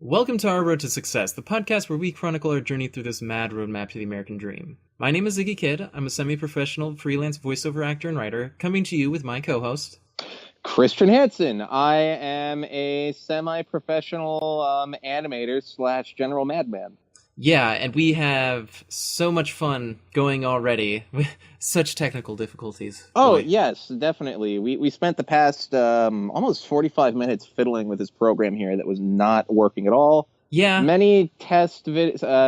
Welcome to Our Road to Success, the podcast where we chronicle our journey through this mad roadmap to the American dream. My name is Ziggy Kid. I'm a semi-professional freelance voiceover actor and writer, coming to you with my co-host, Christian Hansen. I am a semi-professional animator slash general madman. Yeah, and we have so much fun going already with such technical difficulties. Oh, Boy. yes, definitely. We spent the past almost 45 minutes fiddling with this program here that was not working at all. Yeah. Many test podcasts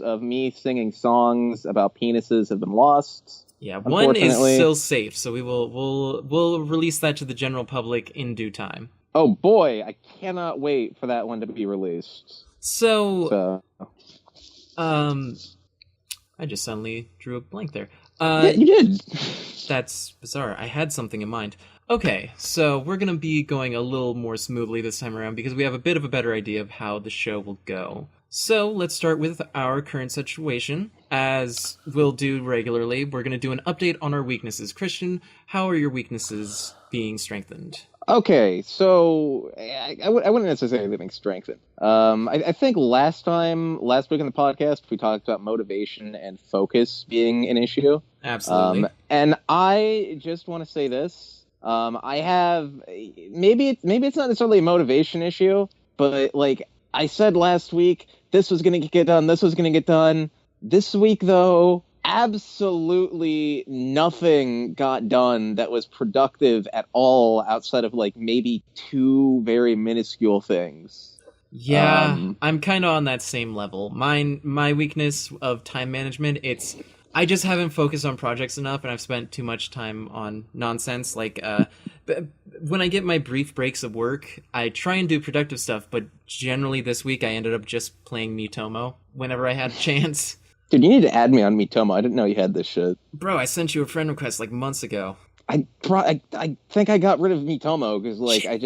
of me singing songs about penises have been lost. Yeah, one is still safe, so we'll release that to the general public in due time. Oh boy, I cannot wait for that one to be released. So I just suddenly drew a blank there. Yeah, you did. That's bizarre. I had something in mind. Okay, so we're going to be going a little more smoothly this time around because we have a bit of a better idea of how the show will go. So let's start with our current situation. As we'll do regularly, we're going to do an update on our weaknesses. Christian, how are your weaknesses being strengthened? Okay, so I wouldn't necessarily think strengthen. I think last week in the podcast, we talked about motivation and focus being an issue. Absolutely. And I just want to say this. I have maybe it's not necessarily a motivation issue, but like I said last week, this was going to get done. This was going to get done. This week, though, absolutely nothing got done that was productive at all outside of like maybe two very minuscule things. Yeah, I'm kind of on that same level. My weakness of time management, I just haven't focused on projects enough, and I've spent too much time on nonsense. Like, when I get my brief breaks of work, I try and do productive stuff, but generally this week I ended up just playing Miitomo whenever I had a chance. Dude, you need to add me on Miitomo. I didn't know you had this shit. Bro, I sent you a friend request like months ago. I think I got rid of Miitomo because like I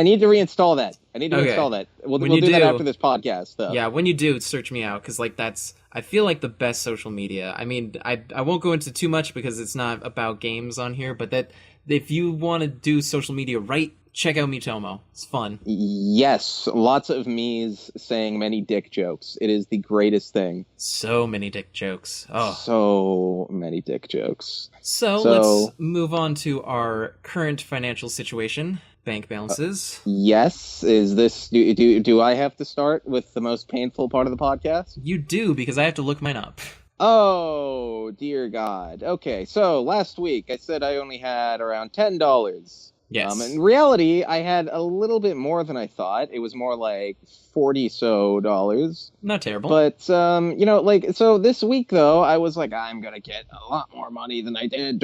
need to reinstall that. Install that. We'll do that after this podcast, though. Yeah, when you do, search me out, because like I feel like the best social media. I mean, I won't go into too much because it's not about games on here, but that if you want to do social media right, check out Miitomo. It's fun. Yes, lots of me's saying many dick jokes. It is the greatest thing. So many dick jokes. Oh, so many dick jokes. So let's move on to our current financial situation. Bank balances. Yes. Is this do I have to start with the most painful part of the podcast? You do, because I have to look mine up. Oh, dear God. Okay, so last week I said I only had around $10. Yes. In reality, I had a little bit more than I thought. It was more like $40 Not terrible. But so this week though, I was like, I'm gonna get a lot more money than I did.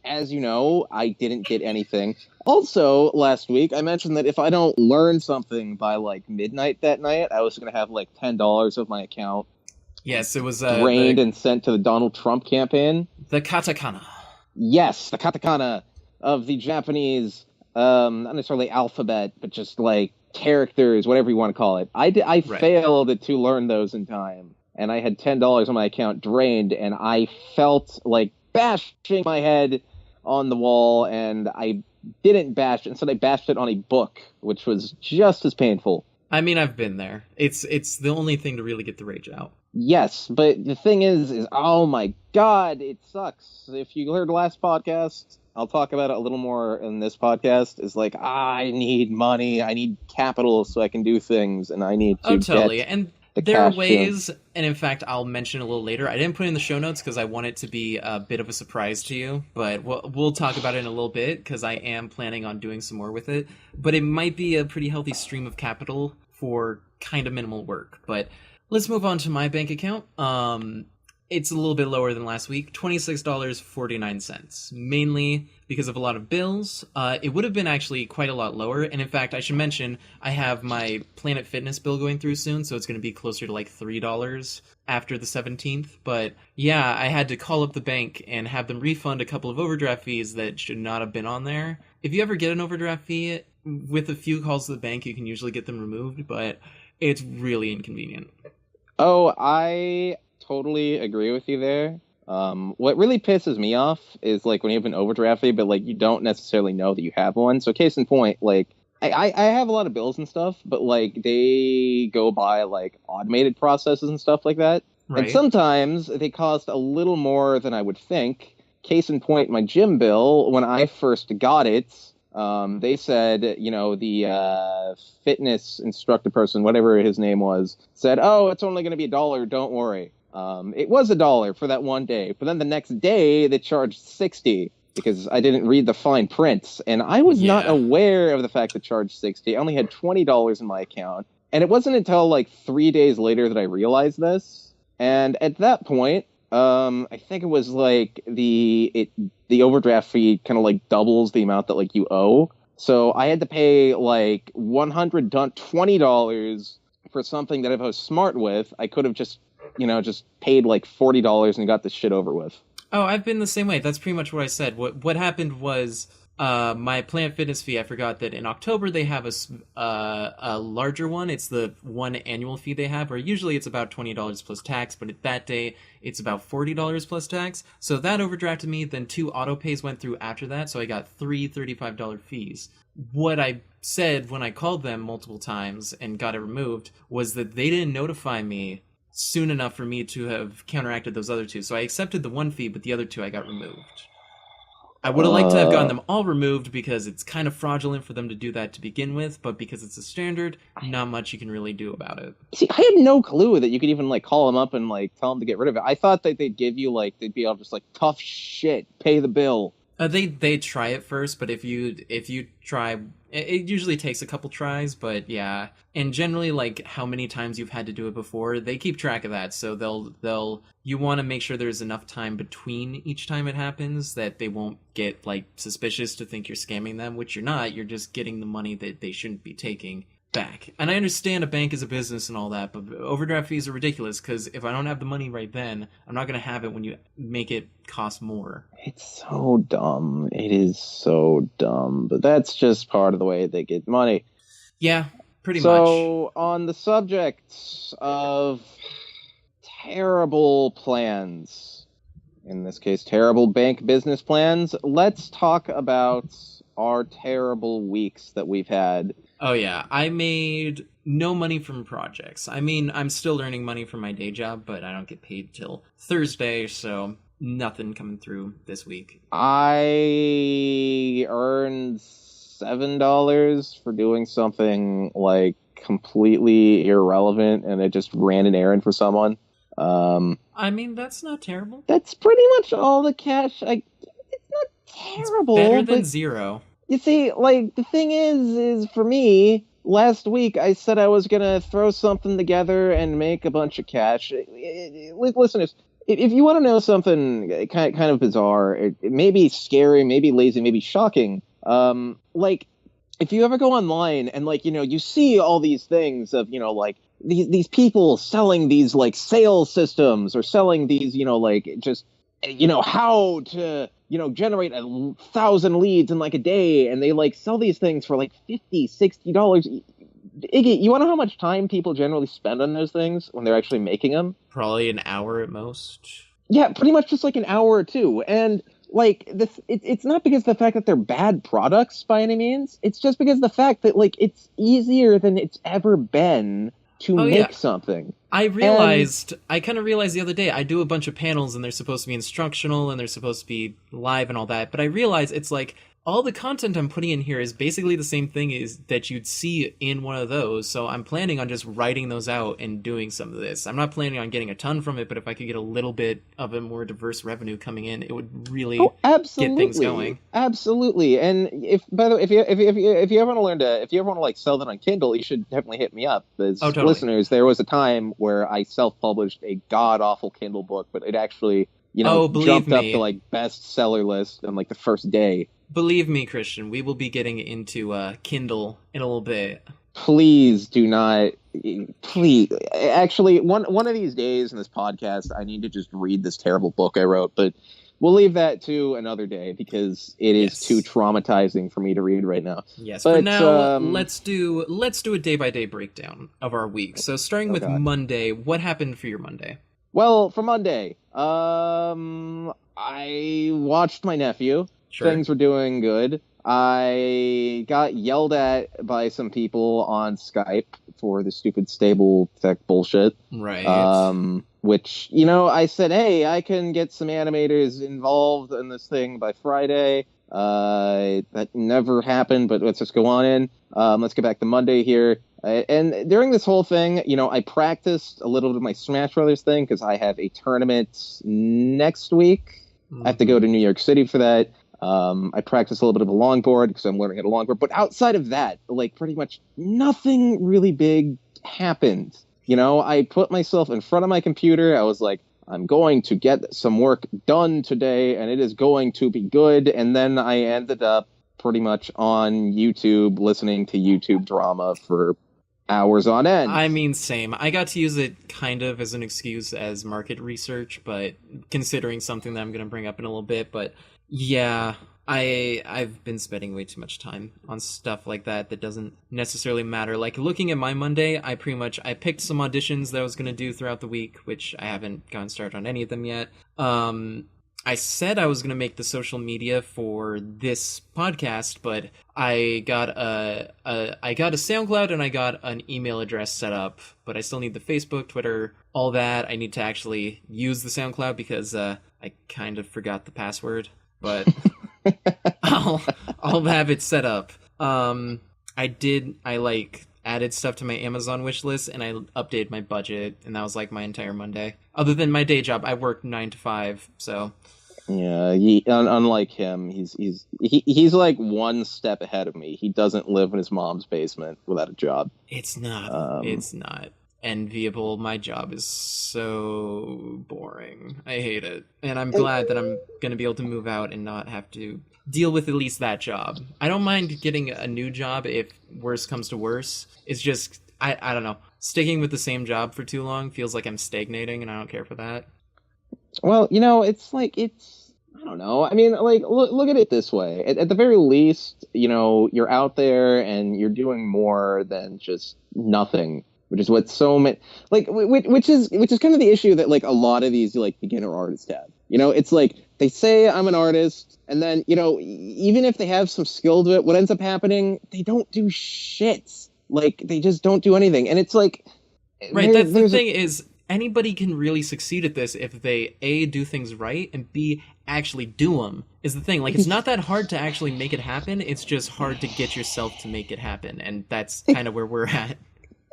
As you know, I didn't get anything. Also, last week I mentioned that if I don't learn something by like midnight that night, I was gonna have like $10 of my account. Yes, it was drained and sent to the Donald Trump campaign. The katakana. Yes, the katakana of the Japanese, not necessarily alphabet, but just like characters, whatever you want to call it. I failed to learn those in time, and I had $10 on my account drained, and I felt like bashing my head on the wall, and I didn't bash, instead I bashed it on a book, which was just as painful. I mean, I've been there. It's the only thing to really get the rage out. Yes, but the thing is oh my God, it sucks. If you heard the last podcast, I'll talk about it a little more in this podcast, is like, I need money, I need capital so I can do things, and I need to totally. get and the there are cash ways, and in fact, I'll mention a little later. I didn't put it in the show notes because I want it to be a bit of a surprise to you, but we'll talk about it in a little bit because I am planning on doing some more with it. But it might be a pretty healthy stream of capital for kind of minimal work. But let's move on to my bank account. It's a little bit lower than last week, $26.49, mainly because of a lot of bills. It would have been actually quite a lot lower, and in fact, I should mention, I have my Planet Fitness bill going through soon, so it's going to be closer to like $3 after the 17th, but yeah, I had to call up the bank and have them refund a couple of overdraft fees that should not have been on there. If you ever get an overdraft fee, with a few calls to the bank, you can usually get them removed, but it's really inconvenient. Oh, I totally agree with you there. What really pisses me off is like when you have an overdraft fee, but like you don't necessarily know that you have one. So case in point, like I have a lot of bills and stuff, but like they go by like automated processes and stuff like that. And Right. sometimes they cost a little more than I would think. Case in point, my gym bill, when I first got it, they said, the fitness instructor person, whatever his name was, said, "Oh, it's only going to be $1. Don't worry." It was $1 for that one day, but then the next day they charged 60 because I didn't read the fine print, and I was not Yeah. aware of the fact that charged 60. I only had $20 in my account, and it wasn't until like 3 days later that I realized this. And at that point, I think it was like the overdraft fee kind of like doubles the amount that like you owe. So I had to pay like $120 for something that if I was smart with, I could have just paid like $40 and got this shit over with. Oh, I've been the same way. That's pretty much what I said. What happened was my Planet Fitness fee. I forgot that in October they have a larger one. It's the one annual fee they have, where usually it's about $20 plus tax, but that day it's about $40 plus tax. So that overdrafted me. Then two auto pays went through after that, so I got three $35 fees. What I said when I called them multiple times and got it removed was that they didn't notify me soon enough for me to have counteracted those other two. So I accepted the one fee, but the other two I got removed. I would have liked to have gotten Uh, them all removed because it's kind of fraudulent for them to do that to begin with, but because it's a standard, not much you can really do about it. See, I had no clue that you could even like call them up and like tell them to get rid of it. I thought that they'd give you like they'd be all just like tough shit, pay the bill. They try it first, but if you try, it usually takes a couple tries. But yeah, and generally, like how many times you've had to do it before, they keep track of that. So they'll you want to make sure there's enough time between each time it happens that they won't get like suspicious to think you're scamming them, which you're not. You're just getting the money that they shouldn't be taking back. And I understand a bank is a business and all that, but overdraft fees are ridiculous because if I don't have the money right then, I'm not going to have it when you make it cost more. It's so dumb. It is so dumb. But that's just part of the way they get money. Yeah, pretty much. So, on the subject of terrible plans, in this case, terrible bank business plans, let's talk about our terrible weeks that we've had. Oh yeah, I made no money from projects. I mean, I'm still earning money from my day job, but I don't get paid till Thursday, so nothing coming through this week. I earned $7 for doing something like completely irrelevant, and I just ran an errand for someone. Um, I mean, that's not terrible. that's pretty much all the cash. It's not It's terrible, better than but zero. you see, like the thing is for me. Last week, I said I was gonna throw something together and make a bunch of cash. Listeners, if you want to know something kind of bizarre, it may be scary, maybe lazy, maybe shocking. Like if you ever go online and like you see all these things of like these people selling these like sales systems or selling these like just how to generate 1,000 leads in like a day, and they like sell these things for like $50, $60. Iggy, you want to know how much time people generally spend on those things when they're actually making them? Probably an hour at most. Yeah, pretty much just like an hour or two. And like it's not because of the fact that they're bad products by any means. It's just because of the fact that like it's easier than it's ever been to Oh yeah, make something. And I kind of realized the other day, I do a bunch of panels and they're supposed to be instructional and they're supposed to be live and all that, but I realize it's like all the content I'm putting in here is basically the same thing as that you'd see in one of those. So I'm planning on just writing those out and doing some of this. I'm not planning on getting a ton from it, but if I could get a little bit of a more diverse revenue coming in, it would really oh, get things absolutely, going. absolutely. And if by the way, if you ever want to if you ever want to like sell that on Kindle, you should definitely hit me up. Oh, As totally. listeners, there was a time where I self-published a god awful Kindle book, but it actually Oh, believe jumped up to me. like bestseller list on like the first day. Believe me, Christian, we will be getting into Kindle in a little bit. Please do not. Please, actually, one of these days in this podcast, I need to just read this terrible book I wrote, but we'll leave that to another day because it is too Yes. traumatizing for me to read right now. Yes, for But now, let's do a day by day breakdown of our week. So starting oh with god. Monday, what happened for your Monday? Well, for Monday, I watched my nephew. Sure. Things were doing good. I got yelled at by some people on Skype for the stupid stable tech bullshit. Right. Which, you know, I said, hey, I can get some animators involved in this thing by Friday. That never happened, but let's just go on in. Let's get back to Monday here. And during this whole thing, you know, I practiced a little bit of my Smash Brothers thing because I have a tournament next week. I have to go to New York City for that. I practiced a little bit of a longboard because I'm learning how to longboard. But outside of that, like pretty much nothing really big happened. You know, I put myself in front of my computer. I was like, I'm going to get some work done today, and it is going to be good. And then I ended up pretty much on YouTube listening to YouTube drama for hours on end. I mean, same. I got to use it kind of as an excuse as market research, but considering something that I'm going to bring up in a little bit. But yeah, I've been spending way too much time on stuff like that doesn't necessarily matter. Like looking at my Monday, I picked some auditions that I was going to do throughout the week, which I haven't gotten started on any of them yet. I said I was going to make the social media for this podcast, but I got a SoundCloud and I got an email address set up, but I still need the Facebook, Twitter, all that. I need to actually use the SoundCloud because I kind of forgot the password, but I'll have it set up. I added stuff to my Amazon wish list and I updated my budget, and that was like my entire Monday. Other than my day job, I work 9 to 5, so yeah. Unlike him, he's like one step ahead of me. He doesn't live in his mom's basement without a job. It's not enviable. My job is so boring. I hate it, and I'm glad that I'm gonna be able to move out and not have to deal with at least that job. I don't mind getting a new job if worse comes to worse. It's just I don't know. Sticking with the same job for too long feels like I'm stagnating, and I don't care for that. Well, you know, I don't know. I mean, like, look at it this way. At the very least, you know, you're out there and you're doing more than just nothing, which is what so many, like, which is kind of the issue that, like, a lot of these, like, beginner artists have. You know, it's like, they say I'm an artist, and then, you know, even if they have some skill to it, what ends up happening, they don't do shit. Like, they just don't do anything. And it's like... Right, that's the thing is... Anybody can really succeed at this if they A, do things right, and B, actually do them, is the thing. Like, it's not that hard to actually make it happen, it's just hard to get yourself to make it happen, and that's kind of where we're at.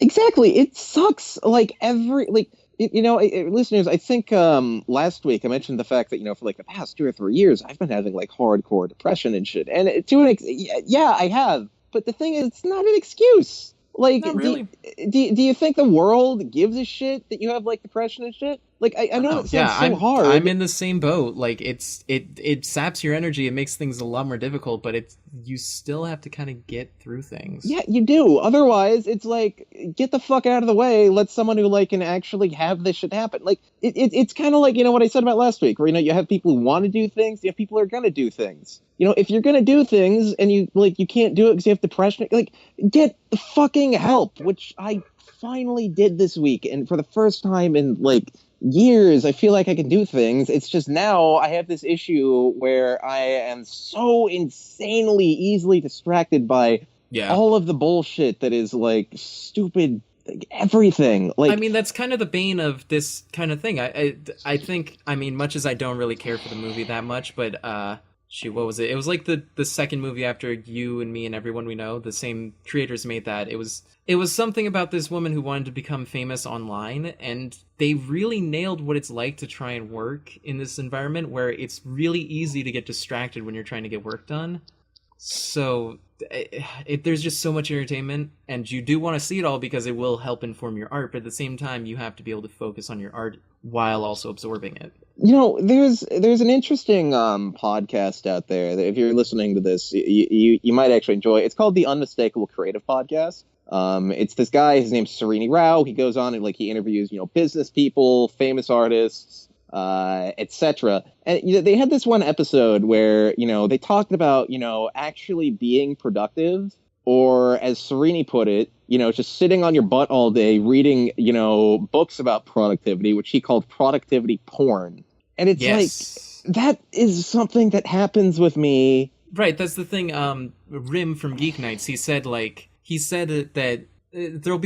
Exactly, it sucks, like, you know, listeners, I think last week I mentioned the fact that, you know, for, like, the past 2 or 3 years, I've been having, like, hardcore depression and shit, and yeah, I have, but the thing is, it's not an excuse. Like, not really. do you think the world gives a shit that you have, like, depression and shit? Like, I know it sounds so hard. I'm in the same boat. Like, it saps your energy. It makes things a lot more difficult, but you still have to kind of get through things. Yeah, you do. Otherwise, it's like, get the fuck out of the way. Let someone who, like, can actually have this shit happen. Like, it's kind of like, you know, what I said about last week, where, you know, you have people who want to do things, you have people who are going to do things. You know, if you're going to do things and you can't do it because you have depression, like, get the fucking help, which I finally did this week. And for the first time in, like, years, I feel like I can do things. It's just now I have this issue where I am so insanely easily distracted by all of the bullshit that is, like, stupid, like, everything. Like, I mean, that's kind of the bane of this kind of thing. I think, I mean, much as I don't really care for the movie that much, but shoot, what was it? It was like the second movie after You and Me and Everyone We Know. The same creators made that. It was something about this woman who wanted to become famous online, and they really nailed what it's like to try and work in this environment where it's really easy to get distracted when you're trying to get work done. So there's just so much entertainment, and you do want to see it all because it will help inform your art, but at the same time, you have to be able to focus on your art while also absorbing it. You know, there's an interesting podcast out there that if you're listening to this, you might actually enjoy. It's called the Unmistakable Creative Podcast. It's this guy, his name's Srini Rao. He goes on and, like, he interviews, you know, business people, famous artists, etc. And, you know, they had this one episode where, you know, they talked about, you know, actually being productive, or as Srini put it, you know, just sitting on your butt all day reading, you know, books about productivity, which he called productivity porn. And it's like, that is something that happens with me Right, that's the thing. Rim from Geek Nights, he said that there'll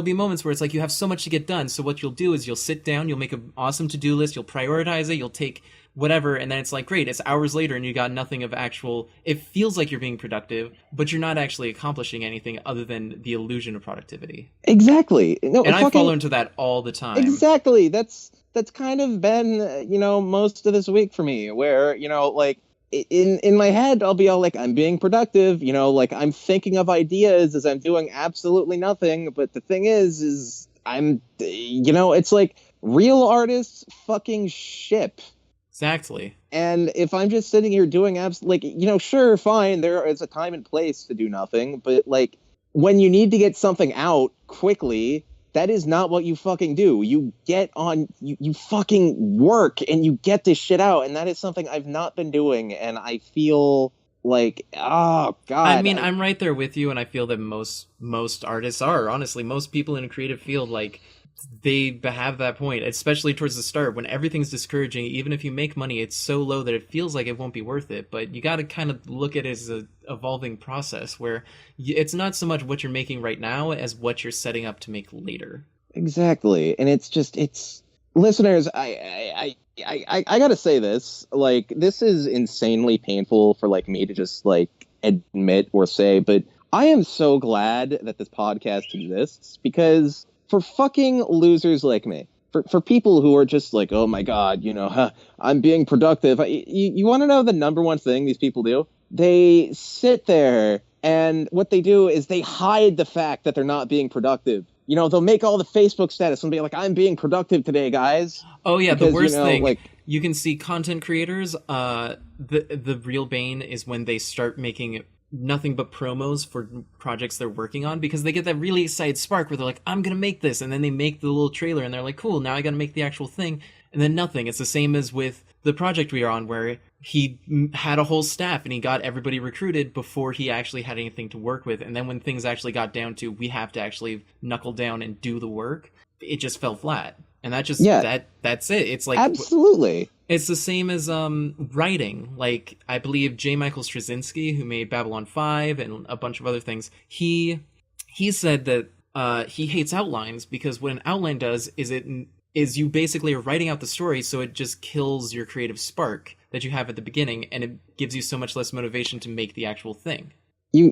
be moments where it's like you have so much to get done. So what you'll do is you'll sit down, you'll make an awesome to-do list, you'll prioritize it, you'll take whatever, and then it's like great, it's hours later and you got nothing of actual. It feels like you're being productive, but you're not actually accomplishing anything other than the illusion of productivity. Exactly. No, And I fall into that all the time. Exactly. That's kind of been most of this week for me, where like in my head I'll be all like I'm being productive, like I'm thinking of ideas as I'm doing absolutely nothing. But the thing is I'm it's like real artists fucking ship. Exactly. And if I'm just sitting here doing sure, fine, there is a time and place to do nothing, but like when you need to get something out quickly, that is not what you fucking do. You get on, you fucking work and you get this shit out. And that is something I've not been doing. And I feel like, oh God. I mean, I'm right there with you. And I feel that most artists are, honestly, most people in a creative field, like, they have that point, especially towards the start when everything's discouraging. Even if you make money, it's so low that it feels like it won't be worth it. But you got to kind of look at it as a evolving process where it's not so much what you're making right now as what you're setting up to make later. Exactly. And it's listeners, I gotta say this, like, this is insanely painful for like me to just like admit or say, but I am so glad that this podcast exists, because for fucking losers like me, for people who are just like, oh my God, I'm being productive. You want to know the number one thing these people do? They sit there and what they do is they hide the fact that they're not being productive. They'll make all the Facebook status and be like, I'm being productive today, guys. Oh yeah, because, the worst thing, like, you can see content creators, the real bane is when they start making nothing but promos for projects they're working on, because they get that really excited spark where they're like, I'm gonna make this, and then they make the little trailer and they're like, cool, now I gotta make the actual thing, and then nothing. It's the same as with the project we are on, where he had a whole staff and he got everybody recruited before he actually had anything to work with, and then when things actually got down to we have to actually knuckle down and do the work, it just fell flat. And that just that's it. It's like, absolutely. It's the same as writing. Like, I believe J. Michael Straczynski, who made Babylon 5 and a bunch of other things, he said that he hates outlines, because what an outline does is you basically are writing out the story, so it just kills your creative spark that you have at the beginning, and it gives you so much less motivation to make the actual thing. A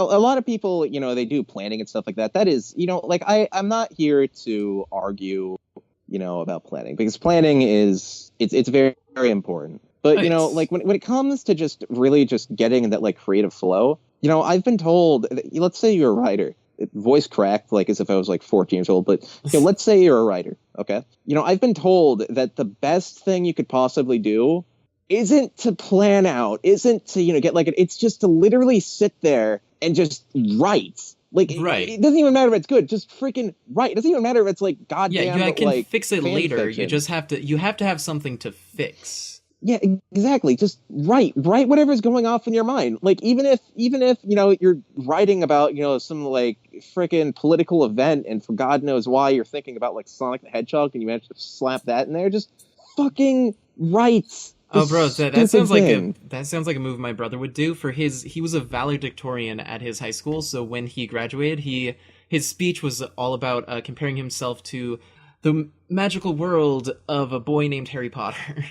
lot of people, they do planning and stuff like that. That is, like, I'm not here to argue, about planning, because planning is, it's very, very important. But, like when it comes to just really just getting that like creative flow, I've been told, let's say you're a writer, voice cracked like as if I was like 14 years old, but let's say you're a writer. Okay. I've been told that the best thing you could possibly do isn't to plan out, isn't to, get like, it's just to literally sit there and just write. Like, right. It doesn't even matter if it's good, just freaking write. It doesn't even matter if it's like goddamn. Yeah, you can like, fix it later. fiction. You have to have something to fix. Yeah, exactly. Just write whatever's going off in your mind. Like, even if you're writing about some like freaking political event, and for God knows why you're thinking about like Sonic the Hedgehog, and you manage to slap that in there, just fucking write. Oh, bro, that sounds like a move my brother would do. He was a valedictorian at his high school, so when he graduated, his speech was all about comparing himself to the magical world of a boy named Harry Potter.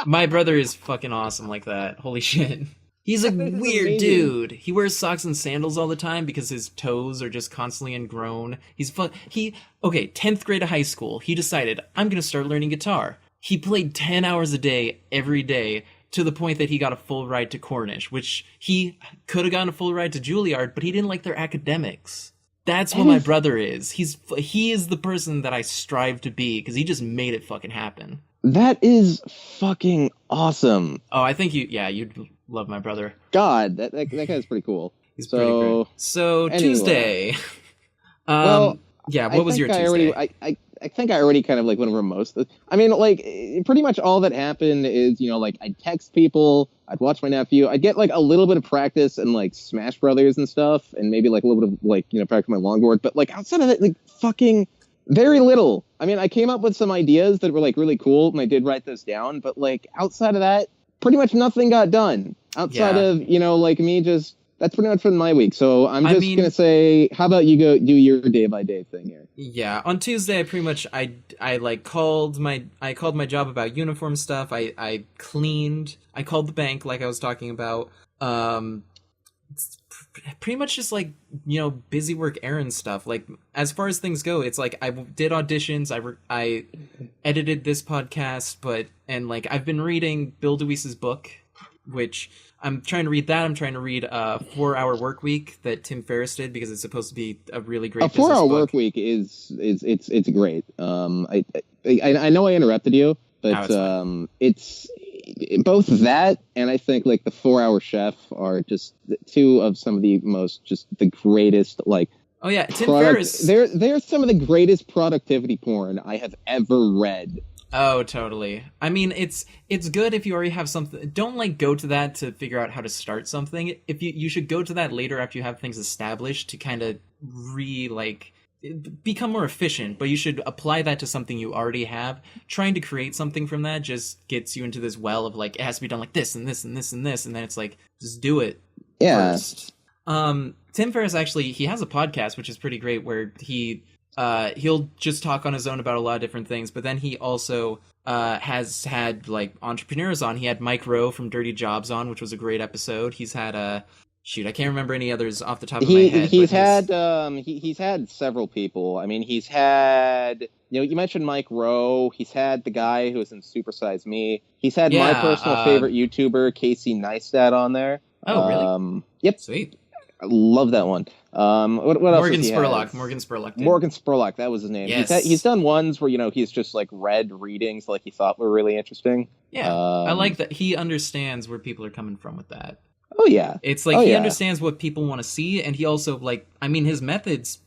My brother is fucking awesome like that. Holy shit. He's a weird dude. He wears socks and sandals all the time because his toes are just constantly ingrown. 10th grade of high school, he decided, I'm going to start learning guitar. He played 10 hours a day, every day, to the point that he got a full ride to Cornish, which he could have gotten a full ride to Juilliard, but he didn't like their academics. That's what my brother is. He is the person that I strive to be, because he just made it fucking happen. That is fucking awesome. Oh, I think you'd love my brother. God, that guy's pretty cool. He's pretty great. So, anyway. Tuesday. What was your Tuesday? I think I already kind of like went over most of it. I mean, like, pretty much all that happened is, like, I'd text people, I'd watch my nephew, I'd get like a little bit of practice in like Smash Brothers and stuff, and maybe like a little bit of like, practice my longboard, but like outside of that, like fucking Very little. I mean, I came up with some ideas that were like really cool, and I did write those down. But like outside of that, pretty much nothing got done. Outside Yeah. of like me, just that's pretty much been my week. So I'm I just gonna mean, say, how about you go do your day by day thing here? yeah, on Tuesday I pretty much I like called my job about uniform stuff. I cleaned. I called the bank like I was talking about. It's pretty much just like, busy work errand stuff. Like as far as things go, it's like I did auditions, I edited this podcast, and like I've been reading Bill DeWeese's book, which I'm trying to read that. I'm trying to read 4 Hour Work Week that Tim Ferriss did because it's supposed to be a really great A 4 hour business work book. week is it's great. I know I interrupted you, Oh, but it's fine. it's both that and I think like the 4 Hour Chef are just two of some of the most just the greatest like Oh yeah, Tim product. Ferriss. They're some of the greatest productivity porn I have ever read. Oh, totally. I mean, it's good if you already have something. Don't like go to that to figure out how to start something. If you should go to that later after you have things established to kind of become more efficient, but you should apply that to something you already have. Trying to create something from that just gets you into this well of like it has to be done like this and this and this and this, and then it's like just do it Yeah, first. Tim Ferriss actually he has a podcast which is pretty great where he'll just talk on his own about a lot of different things, but then he also has had like entrepreneurs on. He had Mike Rowe from Dirty Jobs on, which was a great episode. He's had shoot, I can't remember any others off the top of my head, but he's had several people. I mean, he's had you mentioned Mike Rowe. He's had the guy who was in Super Size Me. He's had my yeah, personal favorite YouTuber Casey Neistat on there. oh really? Yep, Sweet. I love that one. What else Morgan does he Spurlock. have? Morgan Spurlock did. Morgan Spurlock, that was his name. He's Yes. done ones where he's just like read readings like he thought were really interesting. Yeah. I like that he understands where people are coming from with that. Oh yeah, It's like oh he yeah. understands what people want to see, and he also like. I mean, his methods.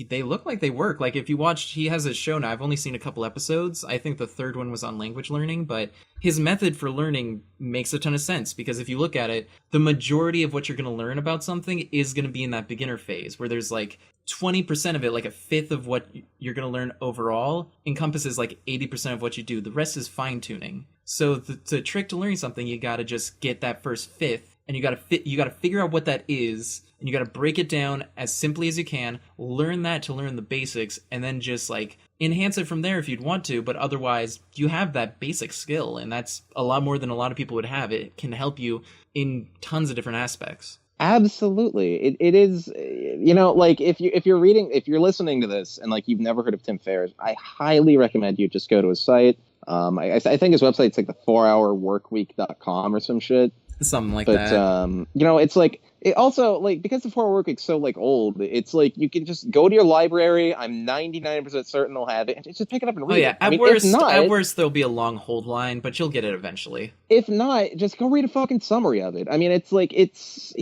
They look like they work. Like if you watched, he has a show now. I've only seen a couple episodes. I think the third one was on language learning, but his method for learning makes a ton of sense because if you look at it, the majority of what you're going to learn about something is going to be in that beginner phase where there's like 20% of it, like a fifth of what you're going to learn overall encompasses like 80% of what you do. The rest is fine tuning. So the trick to learning something, you got to just get that first fifth and you got to figure out what that is and you got to break it down as simply as you can, learn that to learn the basics, and then just like enhance it from there if you'd want to, but otherwise you have that basic skill, and that's a lot more than a lot of people would have. It can help you in tons of different aspects. Absolutely. It is, like if you're listening to this and like you've never heard of Tim Ferriss, I highly recommend you just go to his site. I think his website's like the 4hourworkweek.com or some shit. Something like But that. it's like it also like because the 4 Hour Work Week's so like old, it's like you can just go to your library. I'm 99% certain they'll have it, and just pick it up and Oh read yeah, it. I mean, if at not, worst there'll be a long hold line, but you'll get it eventually. just go read a fucking summary of it. I mean, it's like it's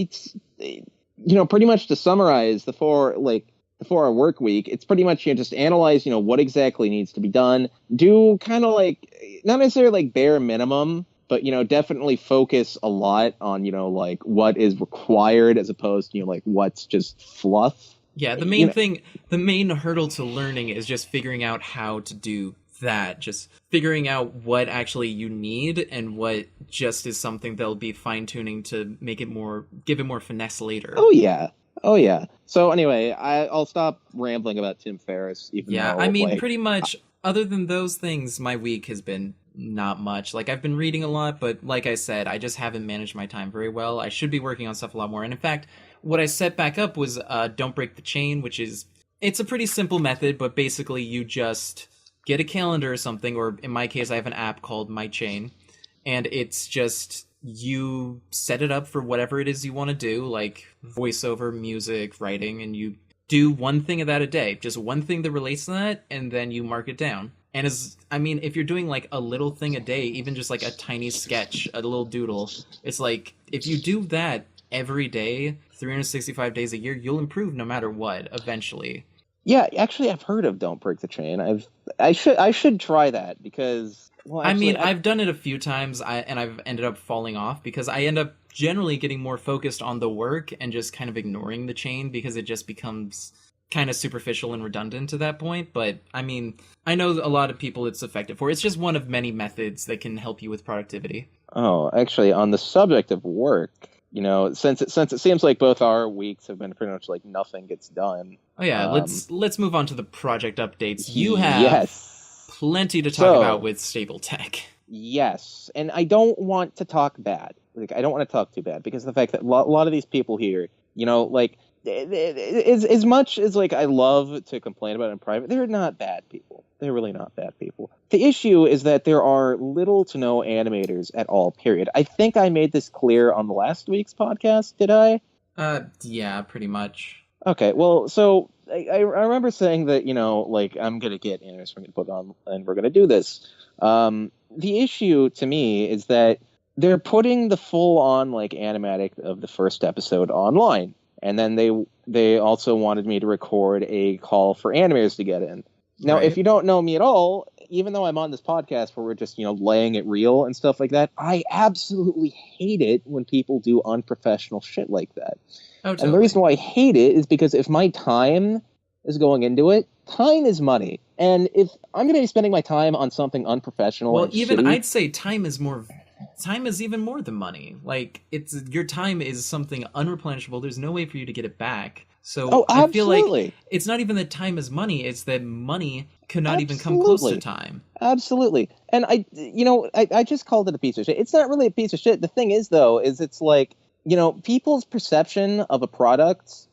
pretty much to summarize the 4 Hour Work Week. It's pretty much just analyze what exactly needs to be done. Do kind of like not necessarily like bare minimum, but definitely focus a lot on like what is required as opposed to like what's just fluff. Yeah, the main hurdle to learning is just figuring out how to do that. Just figuring out what actually you need and what just is something they'll be fine tuning to make it give it more finesse later. Oh yeah. Oh yeah. So anyway, I'll stop rambling about Tim Ferriss. Even Yeah, though, I mean, like, pretty much, other than those things, my week has been not much. Like, I've been reading a lot, but like I said, I just haven't managed my time very well. I should be working on stuff a lot more. And in fact, what I set back up was Don't Break the Chain, which is, it's a pretty simple method, but basically you just get a calendar or something, or in my case, I have an app called My Chain, and it's just you set it up for whatever it is you want to do, like voiceover, music, writing, and you do one thing of that a day, just one thing that relates to that, and then you mark it down. And if you're doing like a little thing a day, even just like a tiny sketch, a little doodle, it's like if you do that every day, 365 days a year, you'll improve no matter what eventually. yeah, actually, I've heard of Don't Break the Chain. I should try that because well, I actually, mean, I've done it a few times, and I've ended up falling off because I end up generally getting more focused on the work and just kind of ignoring the chain because it just becomes kind of superficial and redundant to that point, but I mean, I know a lot of people it's effective for. It's just one of many methods that can help you with productivity. Oh, actually, on the subject of work, since it seems like both our weeks have been pretty much like nothing gets done. Oh yeah, let's move on to the project updates. You have Yes. plenty to talk about with Stable Tech. Yes, and I don't want to talk bad. Like, I don't want to talk too bad because of the fact that a lot of these people here, like, as much as like I love to complain about it in private, they're not bad people. They're really not bad people. The issue is that there are little to no animators at all, period. I think I made this clear on the last week's podcast, did I? Yeah, pretty much. Okay, well, so I remember saying that, like, I'm going to get animators from the book on, and we're going to do this. The issue to me is that they're putting the full-on, like, animatic of the first episode online. And then they also wanted me to record a call for animators to get in. Now, Right. If you don't know me at all, even though I'm on this podcast where we're just, laying it real and stuff like that, I absolutely hate it when people do unprofessional shit like that. Oh, totally. And the reason why I hate it is because if my time is going into it, time is money. And if I'm going to be spending my time on something unprofessional, well, and even shitty, I'd say time is even more than money. Like, your time is something unreplenishable. There's no way for you to get it back. So I feel like it's not even that time is money, it's that money could not even come close to time. Absolutely. And I just called it a piece of shit. It's not really a piece of shit. The thing is, though, is it's like, people's perception of a product,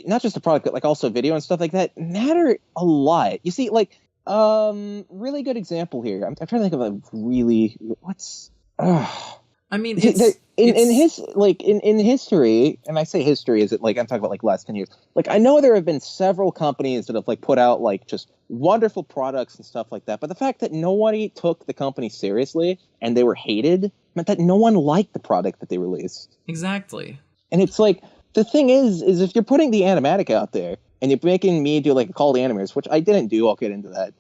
not just a product, but like also video and stuff like that, matter a lot. You see, like, really good example here. I'm trying to think of a really, I mean, in history, and I say history, is it like I'm talking about like last 10 years. Like, I know there have been several companies that have like put out like just wonderful products and stuff like that, but the fact that nobody took the company seriously and they were hated meant that no one liked the product that they released. Exactly. And it's like, the thing is if you're putting the animatic out there and you're making me do like a call to animators, which I didn't do, I'll get into that.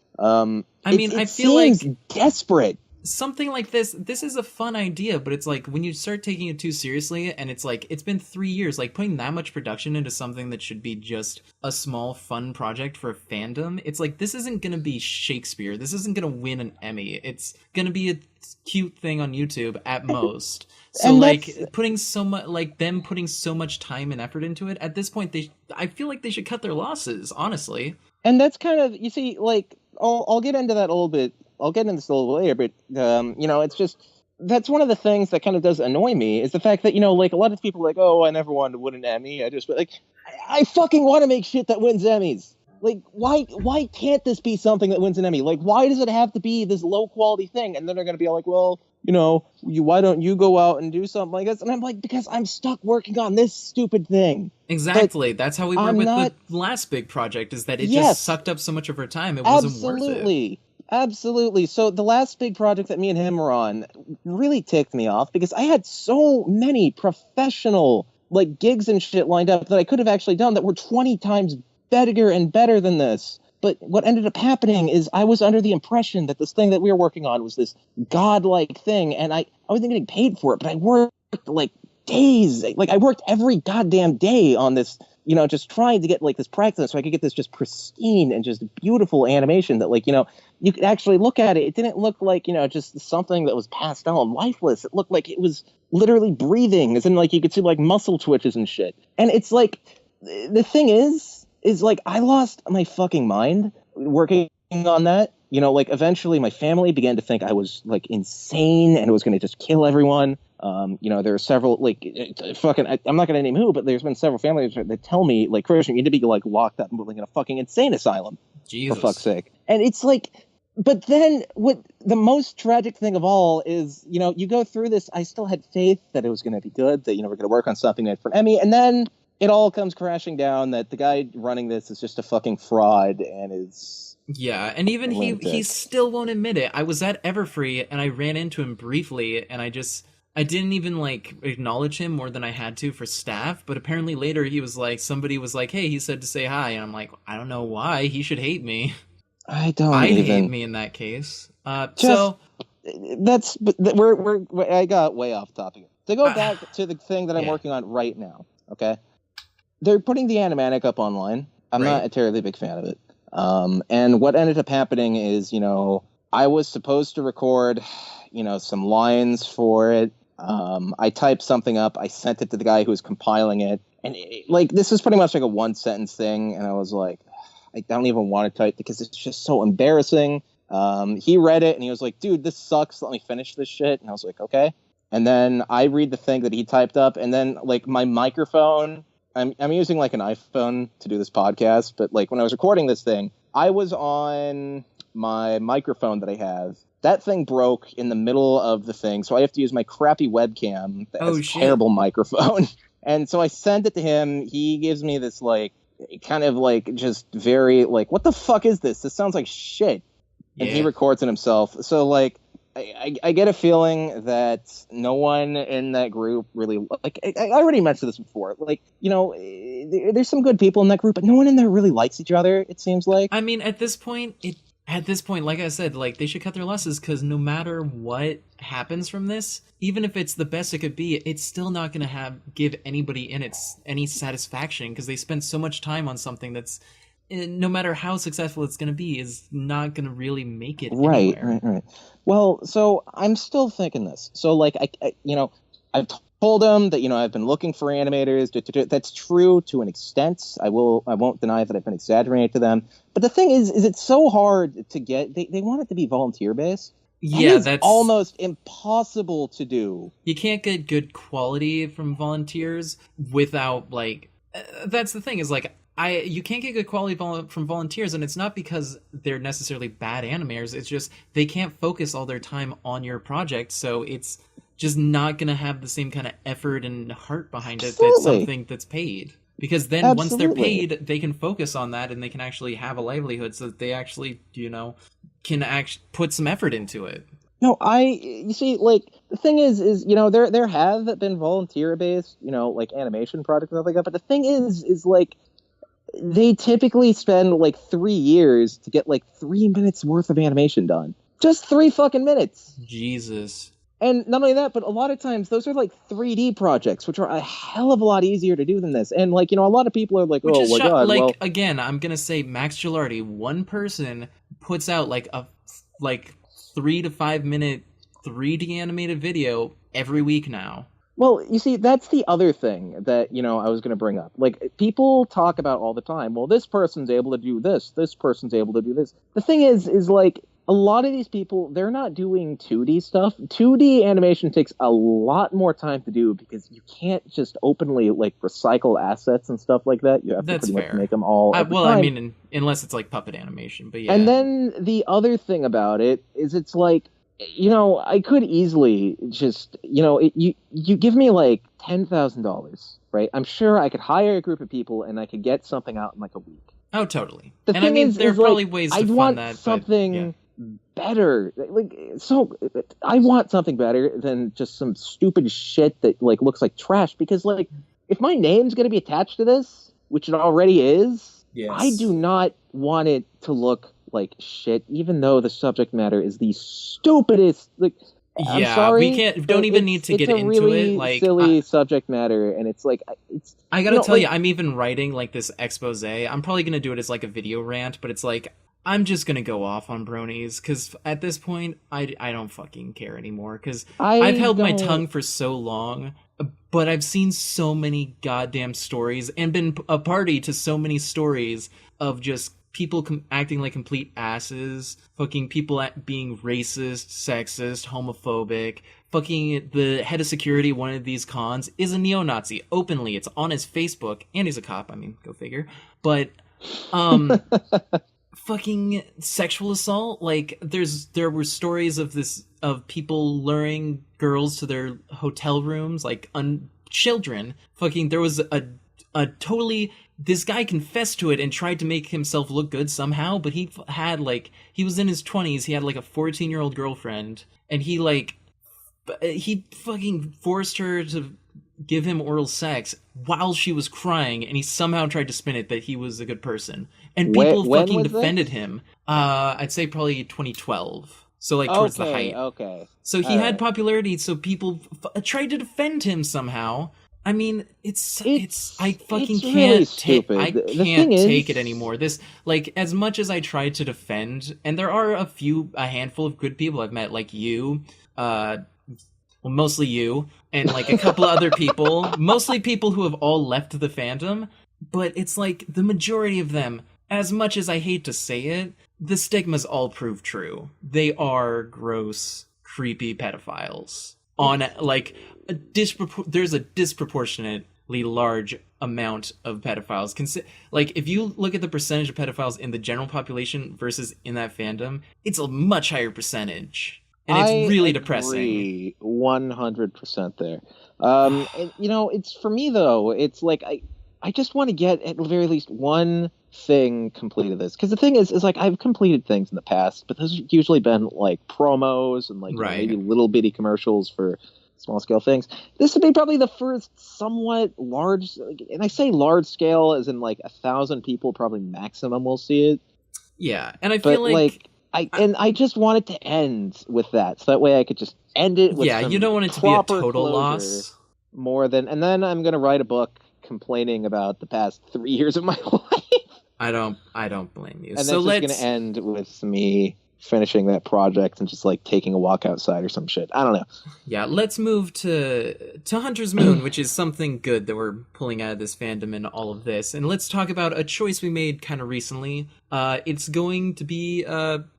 I feel like desperate. Something like this is a fun idea, but it's like when you start taking it too seriously, and it's like it's been 3 years, like putting that much production into something that should be just a small fun project for a fandom, it's like this isn't gonna be Shakespeare, this isn't gonna win an Emmy, it's gonna be a cute thing on YouTube at most. So like putting so much time and effort into it, at this point I feel like they should cut their losses, honestly. And that's kind of, you see, like, I'll get into that a little bit. I'll get into this a little later, but, it's just, that's one of the things that kind of does annoy me, is the fact that, like, a lot of people are like, oh, I never wanted to win an Emmy. I fucking want to make shit that wins Emmys. Like, why can't this be something that wins an Emmy? Like, why does it have to be this low-quality thing? And then they're going to be like, well, why don't you go out and do something like this? And I'm like, because I'm stuck working on this stupid thing. Exactly. That's how we were with the last big project, is that it just sucked up so much of our time, it wasn't worth it. Absolutely. So the last big project that me and him were on really ticked me off because I had so many professional like gigs and shit lined up that I could have actually done that were 20 times better and better than this. But what ended up happening is I was under the impression that this thing that we were working on was this godlike thing, and I wasn't getting paid for it, but I worked like days. Like, I worked every goddamn day on this, just trying to get like this practice so I could get this just pristine and just beautiful animation that, like, you could actually look at it. It didn't look like, just something that was pastel and lifeless. It looked like it was literally breathing, as in like you could see like muscle twitches and shit. And it's like, the thing is like I lost my fucking mind working on that. Like eventually my family began to think I was like insane and was going to just kill everyone. There are several like I'm not going to name who, but there's been several families that tell me like, Christian, you need to be like locked up and living in a fucking insane asylum. Jesus. For fuck's sake. And it's like, but then what the most tragic thing of all is, you go through this. I still had faith that it was going to be good, that, we're going to work on something for an Emmy. And then it all comes crashing down that the guy running this is just a fucking fraud and is... Yeah, and even he still won't admit it. I was at Everfree and I ran into him briefly and I didn't even like acknowledge him more than I had to for staff, but apparently later he was like, somebody was like, hey, he said to say hi, and I'm like, I don't know why, he should hate me. I'd hate me in that case. I got way off topic. To go back to the thing that I'm working on right now, okay? They're putting the animatic up online, I'm not Right. a terribly big fan of it. And what ended up happening is, I was supposed to record, some lines for it. I typed something up. I sent it to the guy who was compiling it. And like, this is pretty much like a one sentence thing. And I was like, I don't even want to type because it's just so embarrassing. He read it and he was like, dude, this sucks. Let me finish this shit. And I was like, okay. And then I read the thing that he typed up. And then like my microphone, I'm using like an iPhone to do this podcast. But like when I was recording this thing, I was on my microphone that I have. That thing broke in the middle of the thing. So I have to use my crappy webcam that has Oh a shit. terrible microphone. And so I sent it to him. He gives me this like kind of like just very like, what the fuck is this? This sounds like shit. And he Yeah. records it himself. So like I get a feeling that no one in that group really like. I already mentioned this before. Like there's some good people in that group, but no one in there really likes each other. It seems like. I mean, at this point, like I said, like they should cut their losses because no matter what happens from this, even if it's the best it could be, it's still not going to give anybody in it any satisfaction because they spent so much time on something that's, no matter how successful it's going to be, is not going to really make it Right, anywhere. right. Well, so I'm still thinking this. So like I've told him that I've been looking for animators. That's true to an extent. I won't deny that I've been exaggerating to them. But the thing is it's so hard to get. They want it to be volunteer based. Yeah, It's that's almost impossible to do. you can't get good quality from volunteers without like that's the thing is like you can't get good quality from volunteers, and it's not because they're necessarily bad animators. It's just they can't focus all their time on your project, so it's just not going to have the same kind of effort and heart behind it that Absolutely. something that's paid. Because then once they're Absolutely. paid, they can focus on that and they can actually have a livelihood, so that they actually can put some effort into it. No, you see, like the thing is there have been volunteer based, like animation projects and stuff like that. But the thing is like they typically spend like 3 years to get like 3 minutes worth of animation done. Just 3 fucking minutes. Jesus. And not only that, but a lot of times those are like 3D projects, which are a hell of a lot easier to do than this. And like, a lot of people are like, Which oh is my God, like well, again, I'm gonna say Max Gilardi, one person puts out like a 3 to 5 minute 3D animated video every week now. well, you see, that's the other thing that, I was going to bring up. Like, people talk about all the time, well, this person's able to do this person's able to do this. The thing is like, a lot of these people, they're not doing 2D stuff. 2D animation takes a lot more time to do because you can't just openly, like, recycle assets and stuff like that. You have to That's pretty much fair. make them all every Well, time. I mean, unless it's like puppet animation, but yeah. And then the other thing about it is it's like, I could easily just, you give me like $10,000, right? I'm sure I could hire a group of people and I could get something out in like a week. Oh, totally. The And I thing mean, is, there are is probably like, ways to I'd fund want that, something but yeah. better. Like, so I want something better than just some stupid shit that like looks like trash. Because like, if my name's gonna be attached to this, which it already is, Yes. I do not want it to look like shit, even though the subject matter is the stupidest. Like, I'm Yeah, sorry, we can't. but Don't even need to it's get a into really it. Like, silly subject matter, and it's like it's. I gotta tell like, you, I'm even writing like this expose. I'm probably gonna do it as like a video rant, but it's like I'm just gonna go off on bronies because at this point, I don't fucking care anymore because I've held my don't- tongue for so long. But I've seen so many goddamn stories and been a party to so many stories of just people acting like complete asses, fucking people being racist, sexist, homophobic. Fucking the head of security of one of these cons is a neo-Nazi openly. It's on his Facebook, and he's a cop. I mean, go figure. But fucking sexual assault. Like there were stories of people luring girls to their hotel rooms, like children. Fucking there was a totally, this guy confessed to it and tried to make himself look good somehow, but he was in his 20s. He had like a 14-year-old girlfriend, and he fucking forced her to give him oral sex while she was crying, and he somehow tried to spin it that he was a good person. And people when fucking was defended this? him. I'd say probably 2012. So like towards the height. Okay. So he All had right. popularity, so people tried to defend him somehow. I mean, I fucking it's really can't take stupid. I The can't thing take it is, anymore. This, like, as much as I try to defend, and there are a handful of good people I've met, like you, well, mostly you, and like a couple of other people, mostly people who have all left the fandom, but it's like the majority of them, as much as I hate to say it, the stigmas all prove true. They are gross, creepy pedophiles. On like there's a disproportionately large amount of pedophiles. Like if you look at the percentage of pedophiles in the general population versus in that fandom, it's a much higher percentage. And it's really depressing. 100% there. And, it's for me though. It's like I just want to get at the very least one thing completed this, because the thing is like I've completed things in the past, but those have usually been like promos and like Right. maybe little bitty commercials for small scale things. This would be probably the first somewhat large, and I say large scale as in like 1,000 people probably maximum will see it. Yeah, and I But feel like I just want it to end with that, so that way I could just end it with yeah, some you don't want it to be a proper total closure, loss. more than, and then I'm gonna write a book complaining about the past 3 years of my life, I don't blame you. and So that's just let's gonna end with me finishing that project and just like taking a walk outside or some shit. I don't know. yeah, let's move to Hunter's Moon, which is something good that we're pulling out of this fandom and all of this. And let's talk about a choice we made kind of recently. It's going to be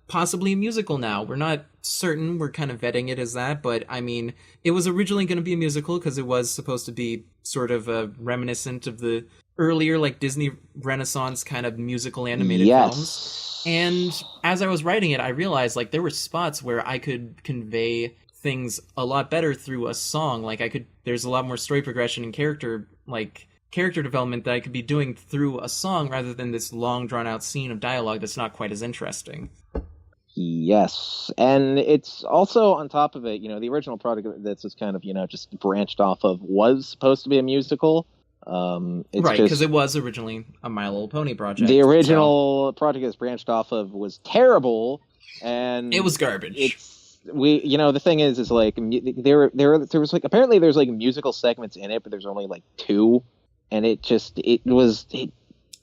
possibly a musical now. We're not certain. We're kind of vetting it as that, but I mean, it was originally going to be a musical because it was supposed to be sort of reminiscent of the earlier like Disney Renaissance kind of musical animated films. And as I was writing it, I realized like there were spots where I could convey things a lot better through a song. Like there's a lot more story progression and character development that I could be doing through a song rather than this long drawn out scene of dialogue that's not quite as interesting. Yes, and it's also on top of it, the original product that's just kind of, just branched off of was supposed to be a musical. It's Right, just because it was originally a My Little Pony project. the original project that's branched off of was terrible, and it was garbage. The thing is like there was like apparently there's like musical segments in it, but there's only like two, and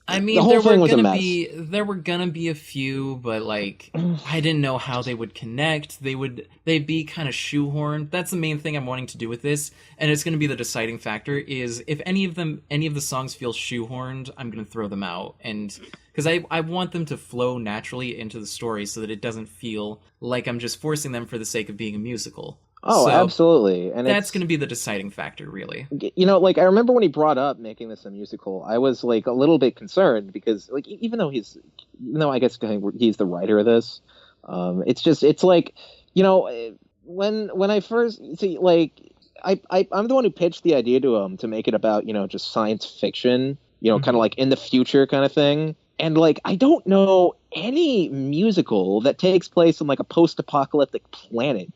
I mean, the whole thing was a mess. There were gonna be a few, but like I didn't know how they would connect. They'd be kind of shoehorned. That's the main thing I'm wanting to do with this, and it's gonna be the deciding factor. Is if any of the songs feel shoehorned, I'm gonna throw them out, and because I want them to flow naturally into the story so that it doesn't feel like I'm just forcing them for the sake of being a musical. Oh, So absolutely. And that's going to be the deciding factor, really. Like I remember when he brought up making this a musical, I was like a little bit concerned because like even though I guess he's the writer of this, it's like, when I first see, like I'm the one who pitched the idea to him to make it about, just science fiction, kind of like in the future kind of thing. And like I don't know any musical that takes place on like a post-apocalyptic planet.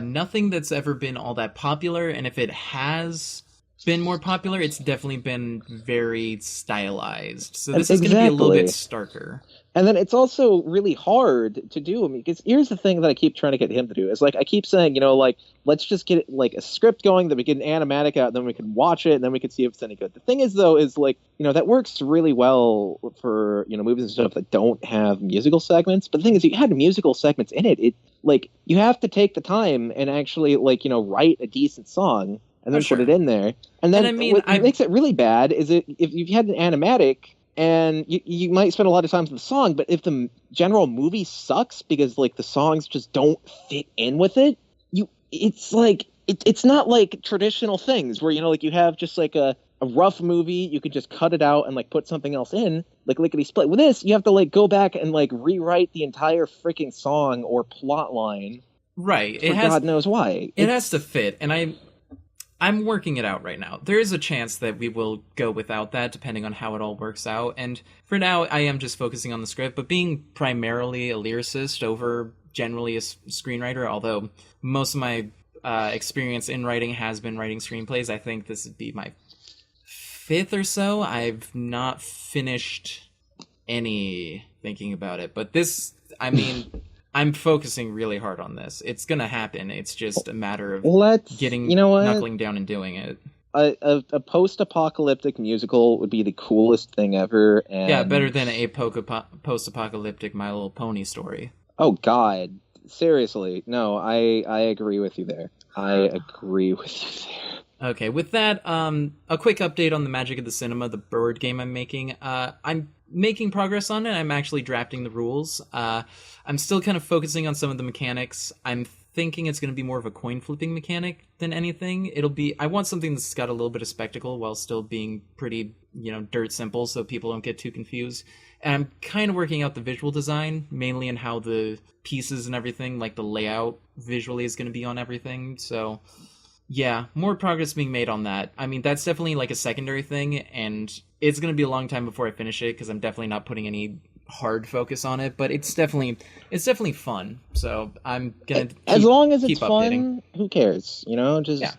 Nothing that's ever been all that popular, and if it has been more popular, it's definitely been very stylized. So this is going to be a little bit starker. And then it's also really hard to do. I mean, because here's the thing that I keep trying to get him to do is like I keep saying, like let's just get like a script going, then we get an animatic out, then we can watch it, and then we can see if it's any good. The thing is though, is like that works really well for movies and stuff that don't have musical segments. But the thing is, you had musical segments in it. It like you have to take the time and actually like write a decent song and then put it in there. And then what makes it really bad is if you've had an animatic. And you might spend a lot of time with the song, but if the general movie sucks because like the songs just don't fit in with it, it's like it's not like traditional things where like you have just like a rough movie, you could just cut it out and like put something else in, like lickety split. With this, you have to like go back and like rewrite the entire freaking song or plot line. Right. God knows why. It has to fit, and I'm working it out right now. There is a chance that we will go without that, depending on how it all works out. And for now, I am just focusing on the script, but being primarily a lyricist over generally a screenwriter, although most of my experience in writing has been writing screenplays, I think this would be my 5th or so. I've not finished any thinking about it, but this, I mean... I'm focusing really hard on this. It's gonna happen. It's just a matter of You know what? knuckling down and doing it. A post-apocalyptic musical would be the coolest thing ever. And Yeah, better than a post-apocalyptic My Little Pony story. oh God, seriously, no, I agree with you there. I agree with you there. Okay, with that, a quick update on the Magic of the Cinema, the board game I'm making. I'm making progress on it. I'm actually drafting the rules. I'm still kind of focusing on some of the mechanics. I'm thinking it's going to be more of a coin flipping mechanic than anything. I want something that's got a little bit of spectacle while still being pretty, dirt simple, so people don't get too confused. And I'm kind of working out the visual design, mainly in how the pieces and everything, like the layout visually is going to be on everything. So yeah, more progress being made on that. I mean, that's definitely like a secondary thing, and it's going to be a long time before I finish it because I'm definitely not putting any hard focus on it, but it's definitely fun. So I'm going to as long as it's updating. fun, who cares? Just yeah.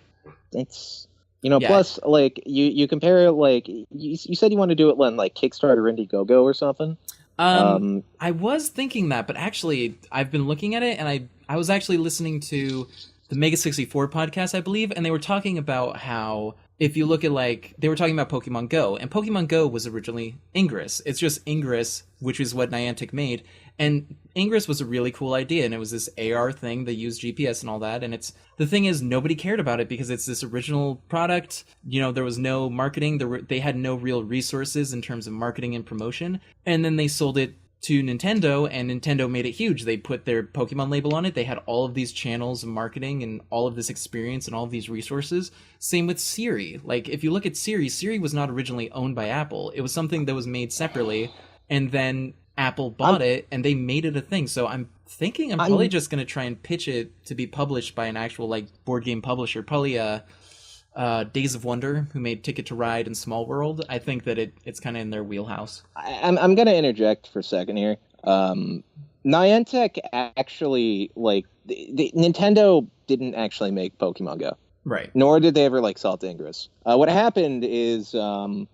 It's plus like you compare like you said you want to do it on like Kickstarter, Indiegogo or something. I was thinking that, but actually I've been looking at it, and I was actually listening to the Mega 64 podcast, I believe, and they were talking about how if you look at they were talking about Pokemon Go, and Pokemon Go was originally Ingress. It's just Ingress, which is what Niantic made, and Ingress was a really cool idea, and it was this AR thing that used GPS and all that, and the thing is, nobody cared about it because it's this original product. There was no marketing, they had no real resources in terms of marketing and promotion, and then they sold it to Nintendo, and Nintendo made it huge. They put their Pokemon label on it. They had all of these channels of marketing and all of this experience and all of these resources. Same with Siri. If you look at Siri was not originally owned by Apple. It was something that was made separately, and then Apple bought it, and they made it a thing. So I'm thinking I'm probably just going to try and pitch it to be published by an actual board game publisher. Probably Days of Wonder, who made Ticket to Ride and Small World. I think that it's kind of in their wheelhouse. I'm going to interject for a second here. Niantic actually, Nintendo didn't actually make Pokemon Go. Right. Nor did they ever sell to Ingress. What happened is the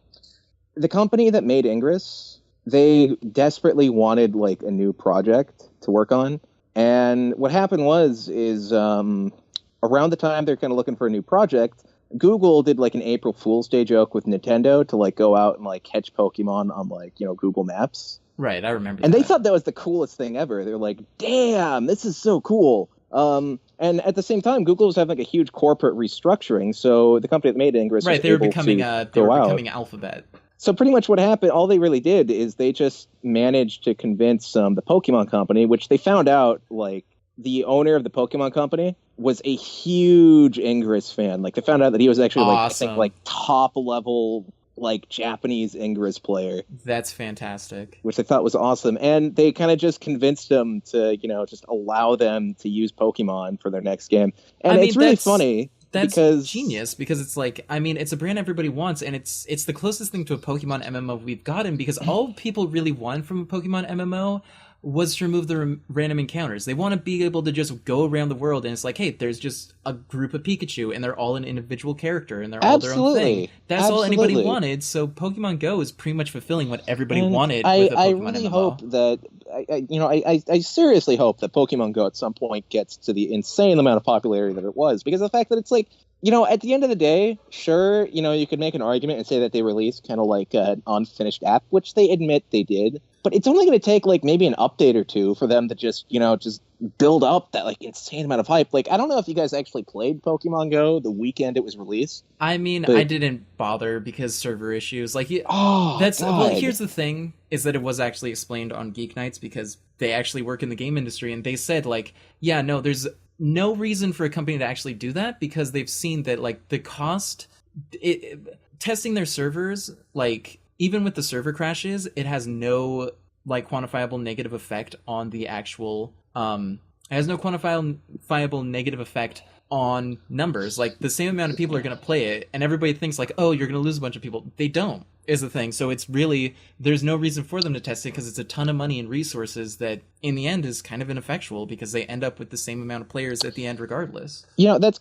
company that made Ingress, they desperately wanted a new project to work on. And what happened is around the time they're kind of looking for a new project, Google did an April Fool's Day joke with Nintendo to go out and catch Pokemon on Google Maps. Right, I remember. And they thought that was the coolest thing ever. They're like, "Damn, this is so cool." And at the same time, Google was having a huge corporate restructuring, so the company that made Ingress they were becoming Alphabet. So pretty much what happened, all they really did is they just managed to convince the Pokemon Company, which they found out the owner of the Pokemon Company was a huge Ingress fan. They found out that he was actually awesome. I think top level Japanese Ingress player. That's fantastic. Which they thought was awesome. And they kind of just convinced him to, just allow them to use Pokemon for their next game. And it's really funny. That's genius because it's it's a brand everybody wants, and it's the closest thing to a Pokemon MMO we've gotten, because all people really want from a Pokemon MMO was to remove the random encounters. They want to be able to just go around the world, and it's hey, there's just a group of Pikachu, and they're all an individual character, and they're all their own thing. That's all anybody wanted, so Pokemon Go is pretty much fulfilling what everybody wanted with a Pokemon I really MMO. hope that, I seriously hope that Pokemon Go at some point gets to the insane amount of popularity that it was, because the fact that it's at the end of the day, sure, you could make an argument and say that they released kind of an unfinished app, which they admit they did. But it's only going to take maybe an update or two for them to just build up that insane amount of hype. I don't know if you guys actually played Pokemon Go the weekend it was released. I mean, I didn't bother because server issues. Here's the thing is that it was actually explained on Geek Nights because they actually work in the game industry, and they said there's no reason for a company to actually do that because they've seen that the cost testing their servers even with the server crashes, it has no quantifiable negative effect on the actual it has no quantifiable negative effect on numbers. The same amount of people are going to play it, and everybody thinks oh, you're going to lose a bunch of people. They don't, is the thing. So it's really, there's no reason for them to test it because it's a ton of money and resources that in the end is kind of ineffectual because they end up with the same amount of players at the end regardless. That's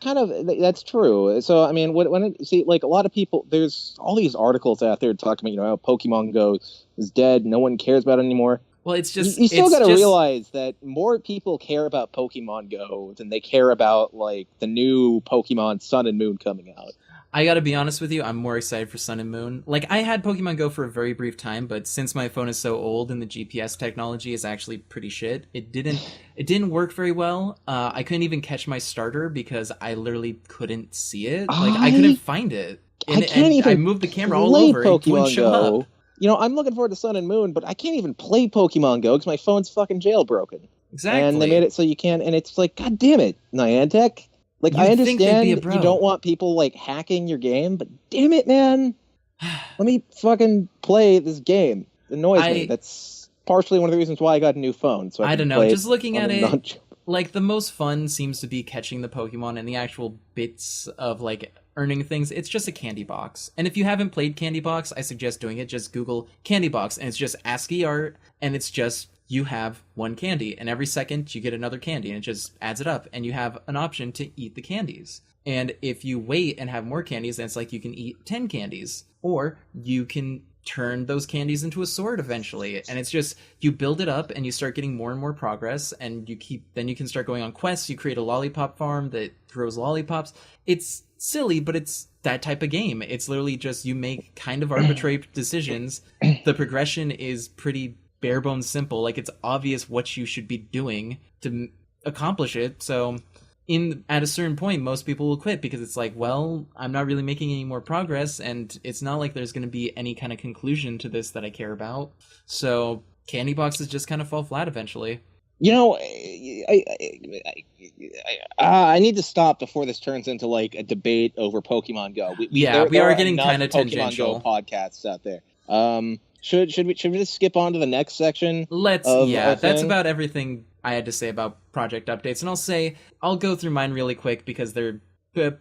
true. So I mean, when a lot of people, there's all these articles out there talking about how Pokemon Go is dead, no one cares about it anymore. Well, it's just You still it's got to just realize that more people care about Pokemon Go than they care about like the new Pokemon Sun and Moon coming out. I gotta be honest with you, I'm more excited for Sun and Moon. Like, I had Pokemon Go for a very brief time, but since my phone is so old and the GPS technology is actually pretty shit, it didn't work very well. I couldn't even catch my starter because I literally couldn't see it. Like, I couldn't find it. I can't even I moved the camera all play over, it wouldn't Pokemon show Go. up. You know, I'm looking forward to Sun and Moon, but I can't even play Pokemon Go because my phone's fucking jailbroken. Exactly. And they made it so you can't, and it's like, God damn it, Niantic. Like, I You'd think they'd be a understand bro. you don't want people, like, hacking your game, but damn it, man. Let me fucking play this game. It annoys me. That's partially one of the reasons why I got a new phone. So I don't know, play just looking on at a it, non- like, the most fun seems to be catching the Pokemon and the actual bits of, like, earning things. It's just a candy box. And if you haven't played Candy Box, I suggest doing it. Just Google Candy Box, and it's just ASCII art, and it's just you have one candy, and every second you get another candy, and it just adds it up, and you have an option to eat the candies. And if you wait and have more candies, then it's like you can eat 10 candies, or you can turn those candies into a sword eventually. And it's just, you build it up and you start getting more and more progress, and then you can start going on quests. You create a lollipop farm that grows lollipops. It's silly, but it's that type of game. It's literally just, you make kind of arbitrary decisions. The progression is pretty bare bones simple. Like, it's obvious what you should be doing to accomplish it. So at a certain point, most people will quit because it's like, well, I'm not really making any more progress, and it's not like there's going to be any kind of conclusion to this that I care about. So candy boxes just kind of fall flat eventually. You know, I need to stop before this turns into like a debate over Pokemon Go. We there are getting kind of Pokemon tangential. Go podcasts out there. Should we just skip on to the next section? That's about everything I had to say about project updates, and I'll go through mine really quick because they're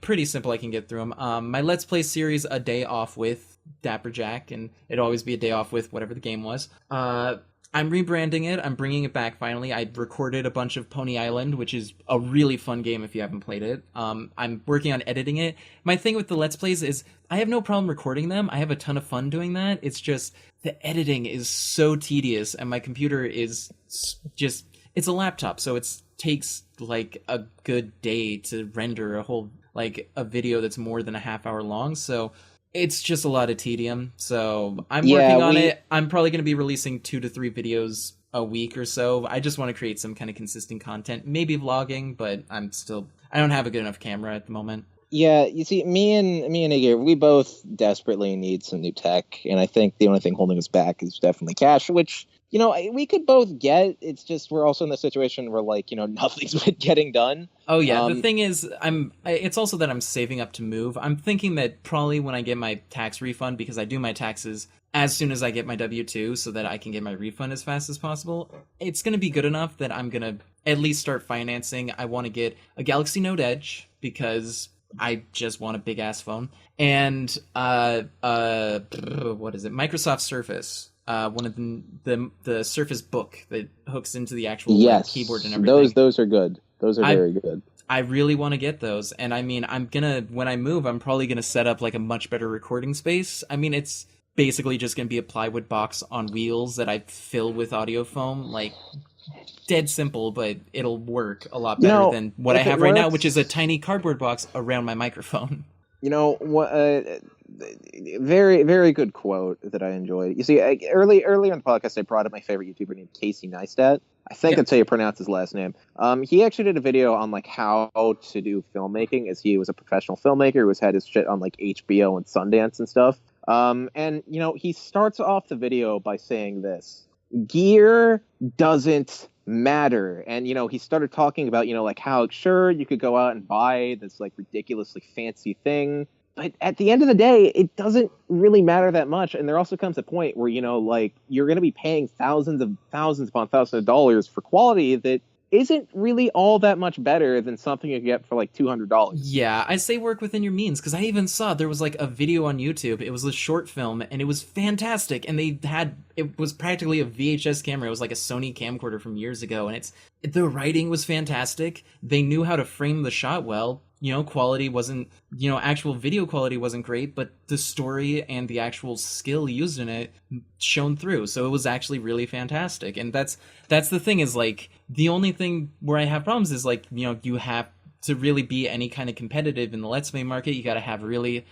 pretty simple. I can get through them. My Let's Play series, A Day Off with Dapper Jack, and it'd always be a day off with whatever the game was. I'm rebranding it. I'm bringing it back finally. I recorded a bunch of Pony Island, which is a really fun game if you haven't played it. I'm working on editing it. My thing with the Let's Plays is I have no problem recording them. I have a ton of fun doing that. It's just the editing is so tedious, and my computer is just, it's a laptop, so it takes like a good day to render a video that's more than a half hour long. So it's just a lot of tedium. So I'm working on it. I'm probably going to be releasing 2 to 3 videos a week or so. I just want to create some kind of consistent content, maybe vlogging, but I don't have a good enough camera at the moment. Yeah, you see, me and Igor, we both desperately need some new tech, and I think the only thing holding us back is definitely cash, which, you know, we could both get. It's just we're also in the situation where, like, you know, nothing's getting done. Oh yeah, the thing is, it's also that I'm saving up to move. I'm thinking that probably when I get my tax refund, because I do my taxes as soon as I get my W-2 so that I can get my refund as fast as possible, it's going to be good enough that I'm going to at least start financing. I want to get a Galaxy Note Edge because I just want a big ass phone, and what is it? Microsoft Surface. One of the Surface Book that hooks into the actual keyboard and everything. Those are good. Those are very good. I really want to get those, and I mean, when I move, I'm probably gonna set up like a much better recording space. I mean, it's basically just gonna be a plywood box on wheels that I fill with audio foam, like dead simple, but it'll work a lot better than what I have right now, which is a tiny cardboard box around my microphone. You know what? Very, very good quote that I enjoyed. You see, earlier in the podcast, I brought up my favorite YouTuber named Casey Neistat. I think that's how you pronounce his last name. He actually did a video on like how to do filmmaking, as he was a professional filmmaker who has had his shit on like HBO and Sundance and stuff. And you know, he starts off the video by saying this: gear doesn't matter. And you know, he started talking about, you know, like how sure you could go out and buy this like ridiculously fancy thing, but at the end of the day, it doesn't really matter that much. And there also comes a point where, you know, like you're going to be paying thousands upon thousands of dollars for quality that isn't really all that much better than something you get for like $200. Yeah, I say work within your means, because I even saw there was like a video on YouTube. It was a short film, and it was fantastic. And it was practically a VHS camera. It was like a Sony camcorder from years ago, and the writing was fantastic. They knew how to frame the shot well. quality wasn't, actual video quality wasn't great, but the story and the actual skill used in it shone through. So it was actually really fantastic. And that's the thing, is like, the only thing where I have problems is like, you have to really be any kind of competitive in the Let's Play market, you got to have really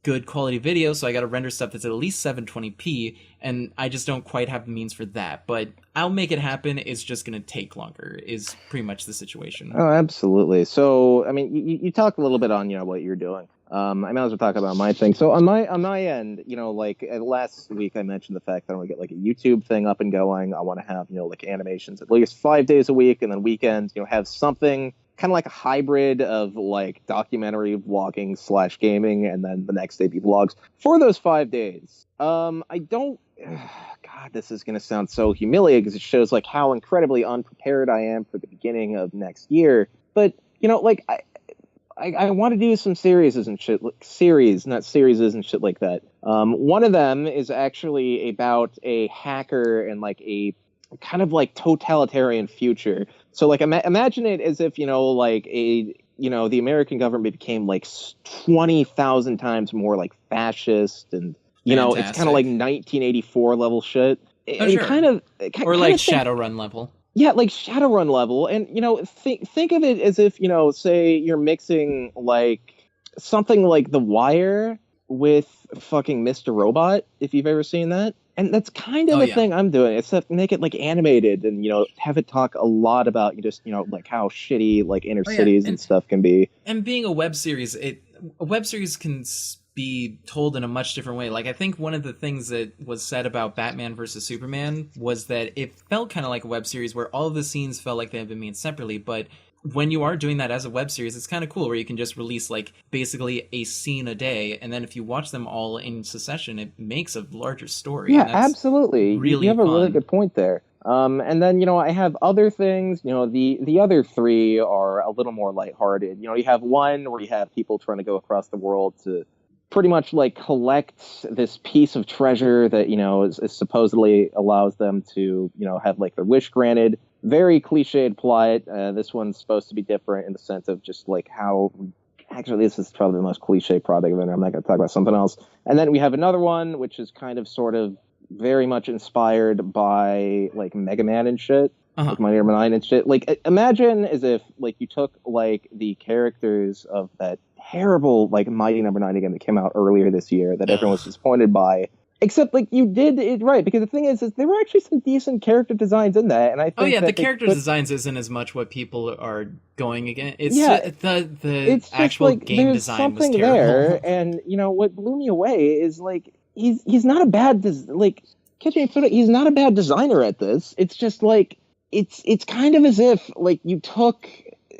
good quality video. So I got to render stuff that's at least 720p, and I just don't quite have the means for that. But I'll make it happen. It's just going to take longer, is pretty much the situation. Oh, absolutely. So, I mean, you talk a little bit on, what you're doing. I might as well talk about my thing. So on my end, like last week I mentioned the fact that I want to get like a YouTube thing up and going. I want to have, like animations at least 5 days a week, and then weekends, have something kind of like a hybrid of like documentary vlogging / gaming, and then the next day be vlogs for those 5 days. I don't, God, this is going to sound so humiliating because it shows like how incredibly unprepared I am for the beginning of next year. But, like I want to do some series, not series and shit like that. One of them is actually about a hacker and like a kind of like totalitarian future. So like imagine it as if, like the American government became like 20,000 times more like fascist, and it's kind of like 1984 level shit. Oh, sure. Kind of like Shadowrun level. Yeah, like Shadowrun level. And, think of it as if, say you're mixing like something like The Wire with fucking Mr. Robot, if you've ever seen that. And that's kind of the thing I'm doing, except make it like animated and, have it talk a lot about just, like how shitty like inner cities and stuff can be. And being a web series, a web series can be told in a much different way. Like, I think one of the things that was said about Batman versus Superman was that it felt kind of like a web series where all of the scenes felt like they had been made separately, but when you are doing that as a web series, it's kind of cool where you can just release like basically a scene a day, and then if you watch them all in succession, it makes a larger story. Yeah, absolutely. Really, you have fun. A really good point there. And then, I have other things. The other three are a little more lighthearted. You have one where you have people trying to go across the world to pretty much like collect this piece of treasure that, is supposedly allows them to, have like their wish granted. Very cliched plot. This one's supposed to be different in the sense of just like how, actually this is probably the most cliche product of it. I'm not going to talk about something else. And then we have another one, which is kind of sort of very much inspired by like Mega Man and shit. Like Mighty Number 9 and shit. Like, imagine as if like you took like the characters of that terrible like Mighty Number 9 game that came out earlier this year that everyone was disappointed by. Except, like, you did it right, because the thing is there were actually some decent character designs in that, and I think the character designs isn't as much what people are going against. It's it's actual like, game design was terrible. There, and, what blew me away is, like, he's not a bad, he's not a bad designer at this. It's just, like, it's kind of as if, like, you took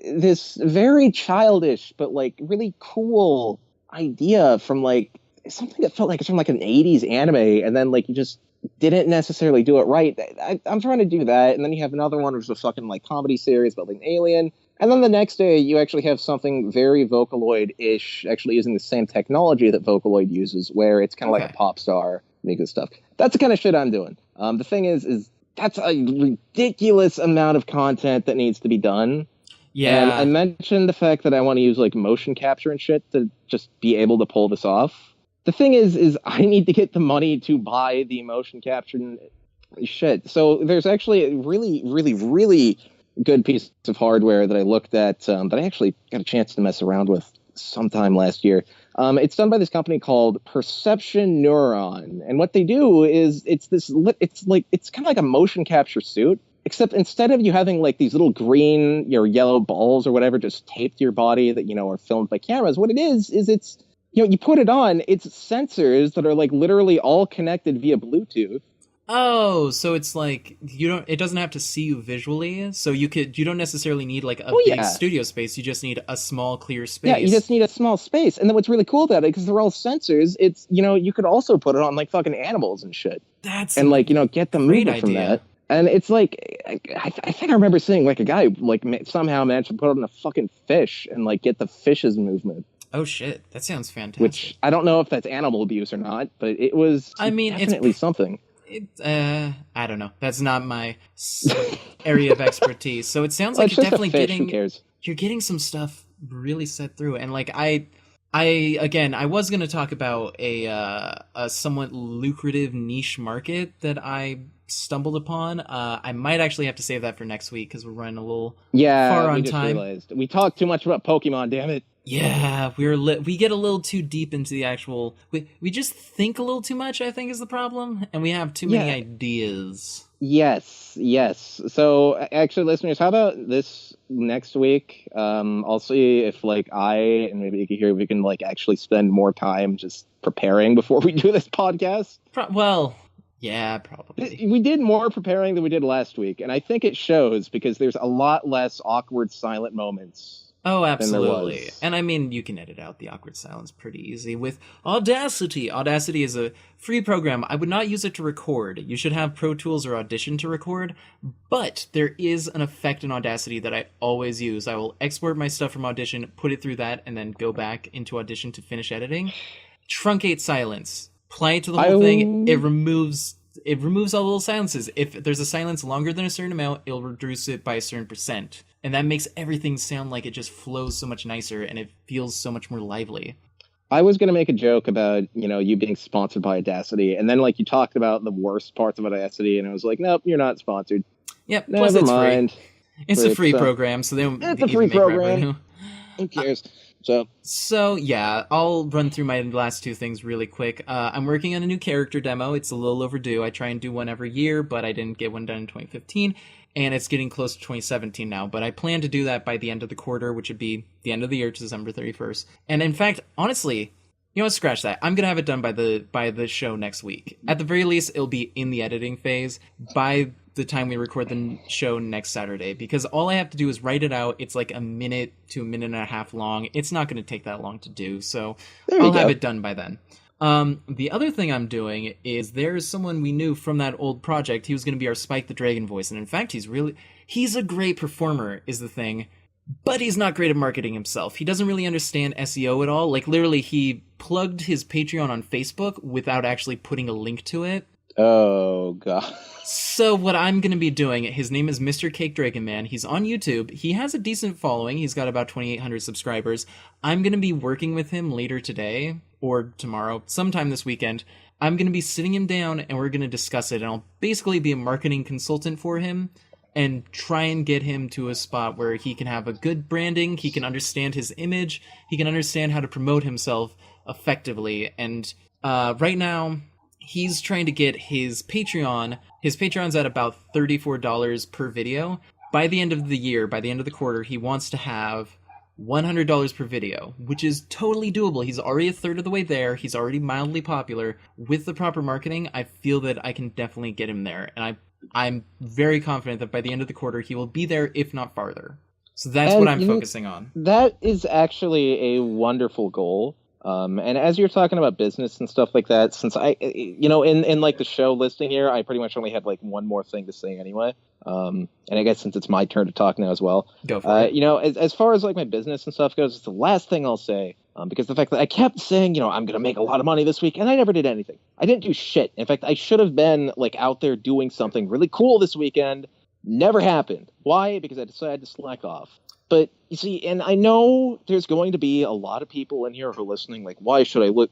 this very childish, but, like, really cool idea from, like, something that felt like it's from like an 80s anime, and then like you just didn't necessarily do it right. I'm trying to do that, and then you have another one which is a fucking like comedy series about like an alien, and then the next day you actually have something very Vocaloid-ish, actually using the same technology that Vocaloid uses, where it's kind of like a pop star making stuff. That's the kind of shit I'm doing. The thing is that's a ridiculous amount of content that needs to be done. Yeah, and I mentioned the fact that I want to use like motion capture and shit to just be able to pull this off. The thing is I need to get the money to buy the motion capture shit. So there's actually a really, really, really good piece of hardware that I looked at that I actually got a chance to mess around with sometime last year. It's done by this company called Perception Neuron, and what they do is it's kind of like a motion capture suit, except instead of you having like these little green or yellow balls or whatever just taped to your body that are filmed by cameras, what it is it's you put it on, it's sensors that are like literally all connected via Bluetooth. Oh, so it's like it doesn't have to see you visually, so you don't necessarily need like a big studio space, you just need a small clear space. Yeah, you just need a small space. And then what's really cool about it, because they're all sensors, it's you could also put it on like fucking animals and shit. And like get the movement from that. And it's like, I think I remember seeing like a guy like somehow managed to put it on a fucking fish and like get the fish's movement. Oh shit, that sounds fantastic. Which I don't know if that's animal abuse or not, but it was definitely something. I don't know. That's not my area of expertise. So it sounds like you're definitely getting some stuff really set through. And like I was going to talk about a somewhat lucrative niche market that I stumbled upon. I might actually have to save that for next week because we're running a little far we on just time. realized we talked too much about Pokemon. Damn it. Yeah, we get a little too deep into the actual. We just think a little too much, I think, is the problem, and we have too many ideas. Yes. So actually, listeners, how about this next week? I'll see if like and maybe you can hear we can like actually spend more time just preparing before we do this podcast. Well, yeah, probably. We did more preparing than we did last week, and I think it shows because there's a lot less awkward silent moments. Oh, absolutely. And I mean, you can edit out the awkward silence pretty easy with Audacity. Audacity is a free program. I would not use it to record. You should have Pro Tools or Audition to record, but there is an effect in Audacity that I always use. I will export my stuff from Audition, put it through that, and then go back into Audition to finish editing. Truncate silence. Apply it to the whole thing. It removes all little silences. If there's a silence longer than a certain amount, it'll reduce it by a certain percent. And that makes everything sound like it just flows so much nicer and it feels so much more lively. I was going to make a joke about, you being sponsored by Audacity. And then like you talked about the worst parts of Audacity and I was like, nope, you're not sponsored. Yep. Plus it's free. It's a free program. So they don't it's a free program. Revenue. Who cares? So yeah, I'll run through my last two things really quick. I'm working on a new character demo. It's a little overdue. I try and do one every year, but I didn't get one done in 2015. And it's getting close to 2017 now, but I plan to do that by the end of the quarter, which would be the end of the year, December 31st. And in fact, honestly, you know what, scratch that. I'm going to have it done by the show next week. At the very least, it'll be in the editing phase by the time we record the show next Saturday, because all I have to do is write it out. It's like a minute to a minute and a half long. It's not going to take that long to do, so I'll have it done by then. The other thing I'm doing is there's someone we knew from that old project. He was going to be our Spike the Dragon voice. And in fact, he's a great performer is the thing, but he's not great at marketing himself. He doesn't really understand SEO at all. Like literally he plugged his Patreon on Facebook without actually putting a link to it. Oh god. So what I'm going to be doing, his name is Mr. Cake Dragon Man. He's on YouTube. He has a decent following. He's got about 2,800 subscribers. I'm going to be working with him later today or tomorrow, sometime this weekend. I'm going to be sitting him down and we're going to discuss it. And I'll basically be a marketing consultant for him and try and get him to a spot where he can have a good branding. He can understand his image. He can understand how to promote himself effectively. And right now, he's trying to get his Patreon. His Patreon's at about $34 per video. By the end of the year, by the end of the quarter, he wants to have $100 per video, which is totally doable. He's already a third of the way there. He's already mildly popular. With the proper marketing, I feel that I can definitely get him there. And I'm very confident that by the end of the quarter, he will be there, if not farther. So that's what I'm focusing on. That is actually a wonderful goal. And as you're talking about business and stuff like that, since in like the show listing here, I pretty much only had like one more thing to say anyway. And I guess since it's my turn to talk now as well, go for it. As far as like my business and stuff goes, it's the last thing I'll say. Because the fact that I kept saying, I'm going to make a lot of money this week, and I never did anything. I didn't do shit. In fact, I should have been like out there doing something really cool this weekend. Never happened. Why? Because I decided to slack off. But you see, and I know there's going to be a lot of people in here who are listening, like, why should I look,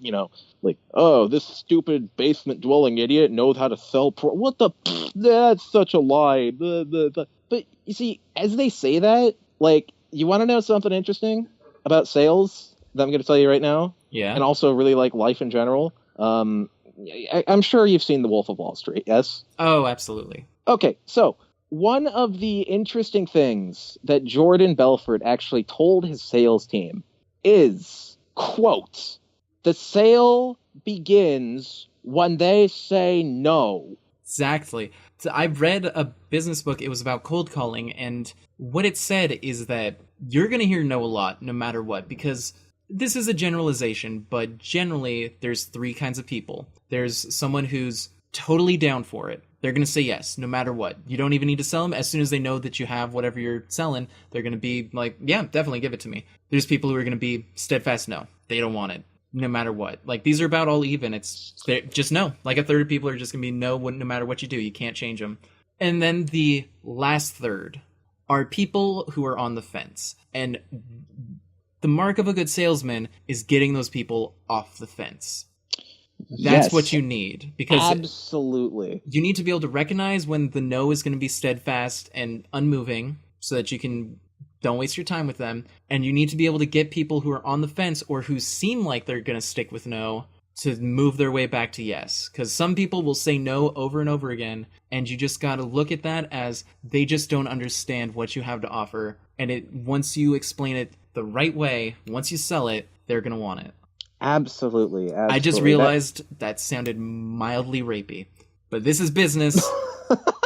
oh, this stupid basement dwelling idiot knows how to sell what the, that's such a lie. But you see, as they say that, like, you want to know something interesting about sales that I'm going to tell you right now? Yeah. And also really like life in general. I'm sure you've seen The Wolf of Wall Street, yes? Oh, absolutely. Okay, so one of the interesting things that Jordan Belfort actually told his sales team is, quote, the sale begins when they say no. Exactly. So I read a business book. It was about cold calling. And what it said is that you're going to hear no a lot, no matter what, because this is a generalization, but generally there's three kinds of people. There's someone who's totally down for it. They're going to say yes, no matter what. You don't even need to sell them. As soon as they know that you have whatever you're selling, they're going to be like, yeah, definitely give it to me. There's people who are going to be steadfast no. They don't want it, no matter what. Like, these are about all even. It's just no. Like, a third of people are just going to be no matter what you do. You can't change them. And then the last third are people who are on the fence. And the mark of a good salesman is getting those people off the fence. That's Yes. what you need, because Absolutely. you need to be able to recognize when the no is going to be steadfast and unmoving so that you can don't waste your time with them. And you need to be able to get people who are on the fence or who seem like they're going to stick with no to move their way back to yes. Because some people will say no over and over again, and you just got to look at that as they just don't understand what you have to offer. And once you explain it the right way, once you sell it, they're going to want it. Absolutely. I just realized that sounded mildly rapey, but this is business.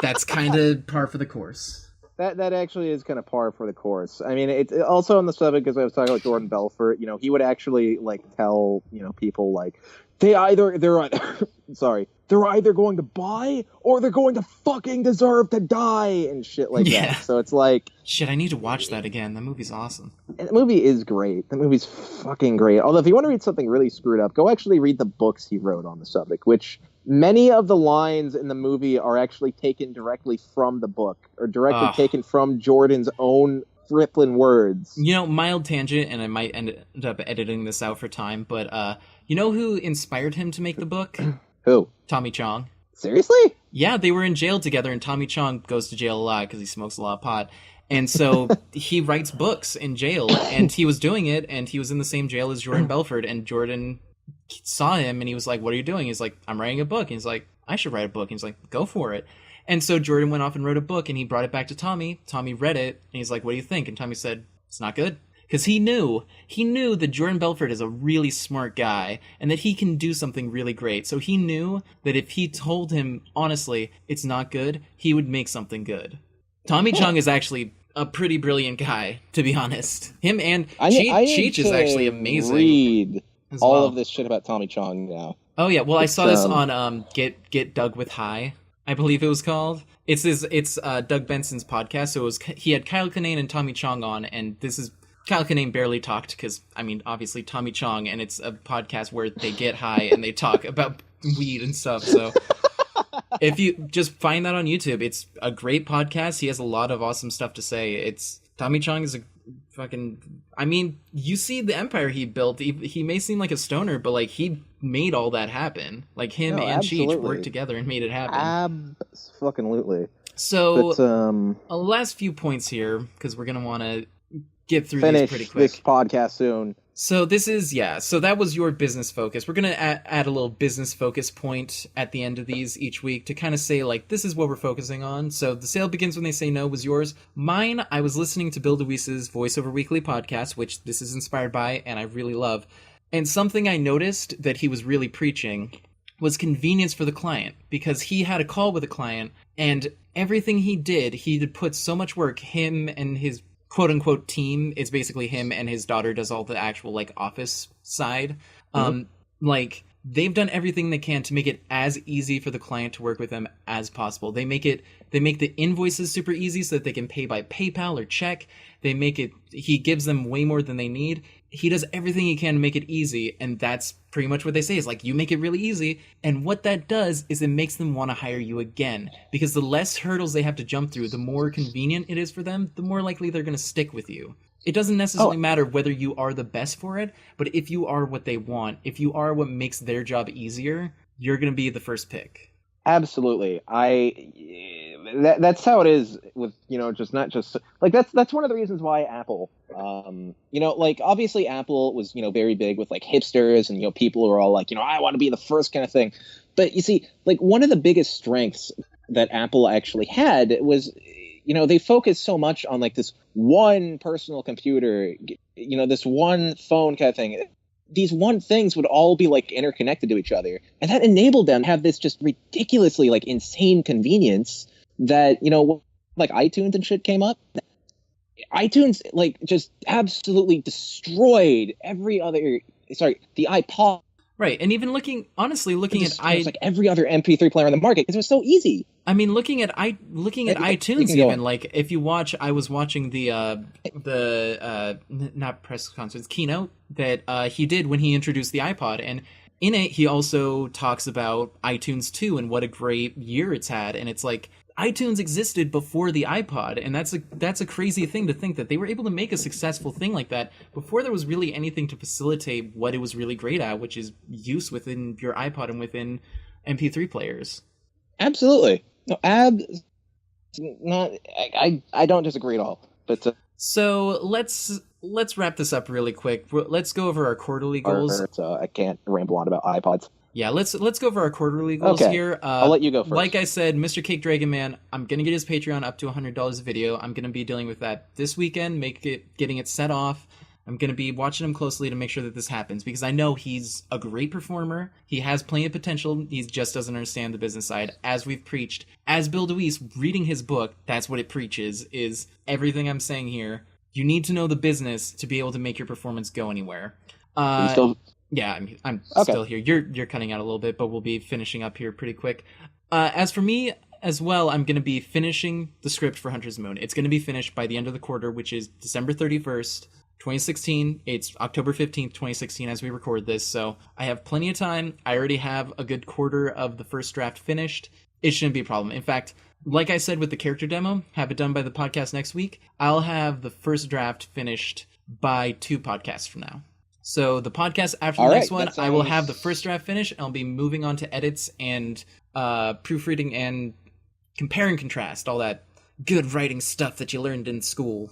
That's kind of par for the course. That actually is kind of par for the course. I mean, it's also on the subject, because I was talking about Jordan Belfort. You know, he would actually like tell people like they're either they're either going to buy or they're going to fucking deserve to die and shit like that. So it's like, shit, I need to watch that again. That movie's awesome. And the movie is great. The movie's fucking great. Although if you want to read something really screwed up, go actually read the books he wrote on the subject, which many of the lines in the movie are actually taken directly from the book, or directly taken from Jordan's own Fripplin words. You know, mild tangent, and I might end up editing this out for time, but you know who inspired him to make the book? Who? Tommy Chong. Seriously? Yeah, they were in jail together, and Tommy Chong goes to jail a lot because he smokes a lot of pot. And so he writes books in jail, and he was doing it, and he was in the same jail as Jordan Belfort, and Jordan saw him, and he was like, what are you doing? He's like, I'm writing a book. And he's like, I should write a book. And he's like, go for it. And so Jordan went off and wrote a book, and he brought it back to Tommy. Tommy read it, and he's like, what do you think? And Tommy said, it's not good. Because he knew that Jordan Belfort is a really smart guy, and that he can do something really great. So he knew that if he told him, honestly, it's not good, he would make something good. Tommy Chong is actually a pretty brilliant guy, to be honest. Him and Cheech is actually amazing. Read all of this shit about Tommy Chong now. Oh yeah, well I saw this on Get Doug with High, I believe it was called. It's Doug Benson's podcast. So he had Kyle Kinane and Tommy Chong on, and this is Kyle Kinane barely talked because, I mean, obviously Tommy Chong, and it's a podcast where they get high and they talk about weed and stuff. So if you just find that on YouTube, it's a great podcast. He has a lot of awesome stuff to say. Tommy Chong is a fucking, I mean, you see the empire he built. He may seem like a stoner, but like he made all that happen. Like him and Cheech worked together and made it happen. Absolutely. So, last few points here, because we're gonna want to get through these pretty quick. This podcast soon. So so that was your business focus. We're going to add a little business focus point at the end of these each week to kind of say, like, this is what we're focusing on. So the sale begins when they say no was yours. Mine, I was listening to Bill DeWeese's Voiceover Weekly podcast, which this is inspired by, and I really love. And something I noticed that he was really preaching was convenience for the client, because he had a call with a client, and everything he did put so much work. Him and his quote-unquote team, it's basically him and his daughter does all the actual like office side. Like they've done everything they can to make it as easy for the client to work with them as possible. They make the invoices super easy so that they can pay by PayPal or check. He gives them way more than they need. He does everything he can to make it easy, and that's pretty much what they say is like, you make it really easy, and what that does is it makes them want to hire you again, because the less hurdles they have to jump through, the more convenient it is for them, the more likely they're going to stick with you. It doesn't necessarily matter whether you are the best for it, but if you are what they want, if you are what makes their job easier, you're going to be the first pick. Absolutely. That's how it is with, not just like, that's one of the reasons why Apple, like obviously Apple was, very big with like hipsters and, people who are all like, I want to be the first kind of thing. But you see, like one of the biggest strengths that Apple actually had was, they focused so much on like this one personal computer, this one phone kind of thing. These one things would all be like interconnected to each other, and that enabled them to have this just ridiculously like insane convenience that, like iTunes and shit came up. iTunes like just absolutely destroyed the iPod. Right, and even looking at like every other MP3 player on the market because it was so easy. I mean, looking at iTunes, even like if you watch, I was watching the not press conference keynote that he did when he introduced the iPod, and in it he also talks about iTunes 2 and what a great year it's had, and it's like iTunes existed before the iPod, and that's a crazy thing to think that they were able to make a successful thing like that before there was really anything to facilitate what it was really great at, which is use within your iPod and within MP3 players. Absolutely. No, not. I don't disagree at all. But so let's wrap this up really quick. Let's go over our quarterly goals. I can't ramble on about iPods. Yeah, let's go over our quarterly goals here. I'll let you go first. Like I said, Mr. Cake Dragon Man, I'm gonna get his Patreon up to $100 a video. I'm gonna be dealing with that this weekend, getting it set off. I'm gonna be watching him closely to make sure that this happens because I know he's a great performer. He has plenty of potential. He just doesn't understand the business side, as we've preached. As Bill DeWeese, reading his book, that's what it preaches. Is everything I'm saying here. You need to know the business to be able to make your performance go anywhere. Yeah, I'm still here. You're cutting out a little bit, but we'll be finishing up here pretty quick. As for me as well, I'm going to be finishing the script for Hunter's Moon. It's going to be finished by the end of the quarter, which is December 31st, 2016. It's October 15th, 2016 as we record this, so I have plenty of time. I already have a good quarter of the first draft finished. It shouldn't be a problem. In fact, like I said with the character demo, have it done by the podcast next week. I'll have the first draft finished by 2 podcasts from now. So the podcast after the next one, I will have the first draft finished, and I'll be moving on to edits and proofreading and compare and contrast, all that good writing stuff that you learned in school.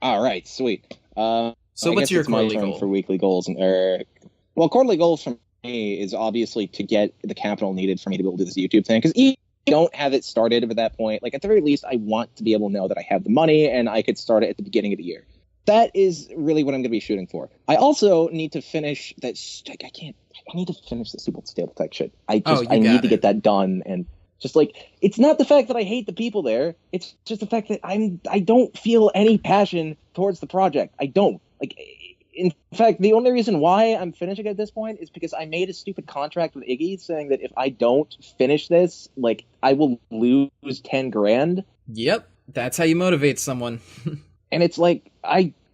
All right, sweet. So what's your quarterly goal? For weekly goals? Well, quarterly goals for me is obviously to get the capital needed for me to be able to do this YouTube thing, because you don't have it started at that point. Like, at the very least, I want to be able to know that I have the money and I could start it at the beginning of the year. That is really what I'm going to be shooting for. I also need to finish that. I need to finish the Super Stable Tech shit. I need to get that done. And just like, it's not the fact that I hate the people there. It's just the fact that I don't feel any passion towards the project. I don't. Like, in fact, the only reason why I'm finishing at this point is because I made a stupid contract with Iggy saying that if I don't finish this, like, I will lose 10 grand. Yep. That's how you motivate someone. And it's like,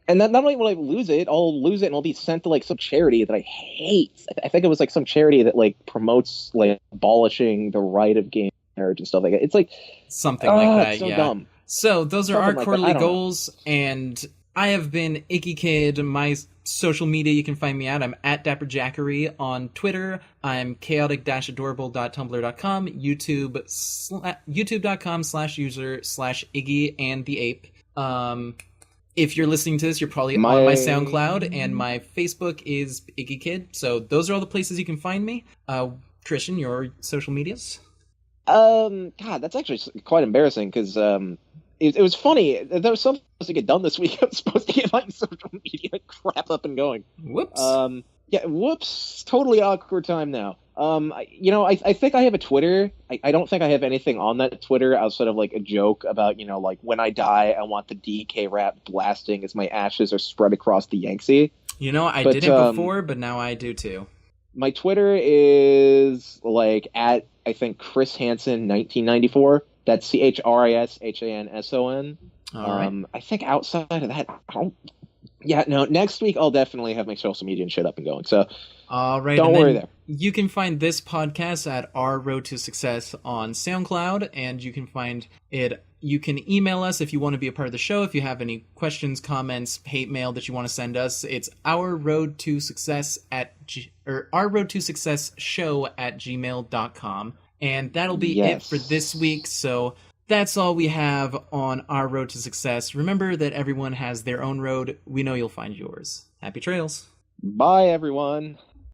not only will I lose it, I'll lose it and I'll be sent to like some charity that I hate. I think it was like some charity that like promotes like abolishing the right of gay marriage and stuff like that. It's like something like that. It's so yeah. dumb. So those are our quarterly goals, and I have been Icky Kid. My social media, you can find me at. I'm at DapperJackery on Twitter. I'm chaotic-adorable.tumblr.com. YouTube.com/user/Iggy and the Ape. If you're listening to this, you're probably on my SoundCloud, and my Facebook is Iggy Kid. So those are all the places you can find me. Christian, your social medias? God, that's actually quite embarrassing because it was funny. There was something supposed to get done this week. I was supposed to get my social media crap up and going. Whoops. Yeah, whoops. Totally awkward time now. I think I have a Twitter. I don't think I have anything on that Twitter outside of like a joke about, like when I die, I want the DK rap blasting as my ashes are spread across the Yangtze. I didn't before, but now I do too. My Twitter is like at, I think, Chris Hansen 1994. That's ChrisHanson. All right. I think outside of that, next week I'll definitely have my social media and shit up and going. So all right, don't worry there. You can find this podcast at Our Road to Success on SoundCloud, and you can find it. You can email us if you want to be a part of the show. If you have any questions, comments, hate mail that you want to send us, it's ourroadtosuccessshow@gmail.com, and that'll be it for this week. So that's all we have on Our Road to Success. Remember that everyone has their own road. We know you'll find yours. Happy trails. Bye, everyone.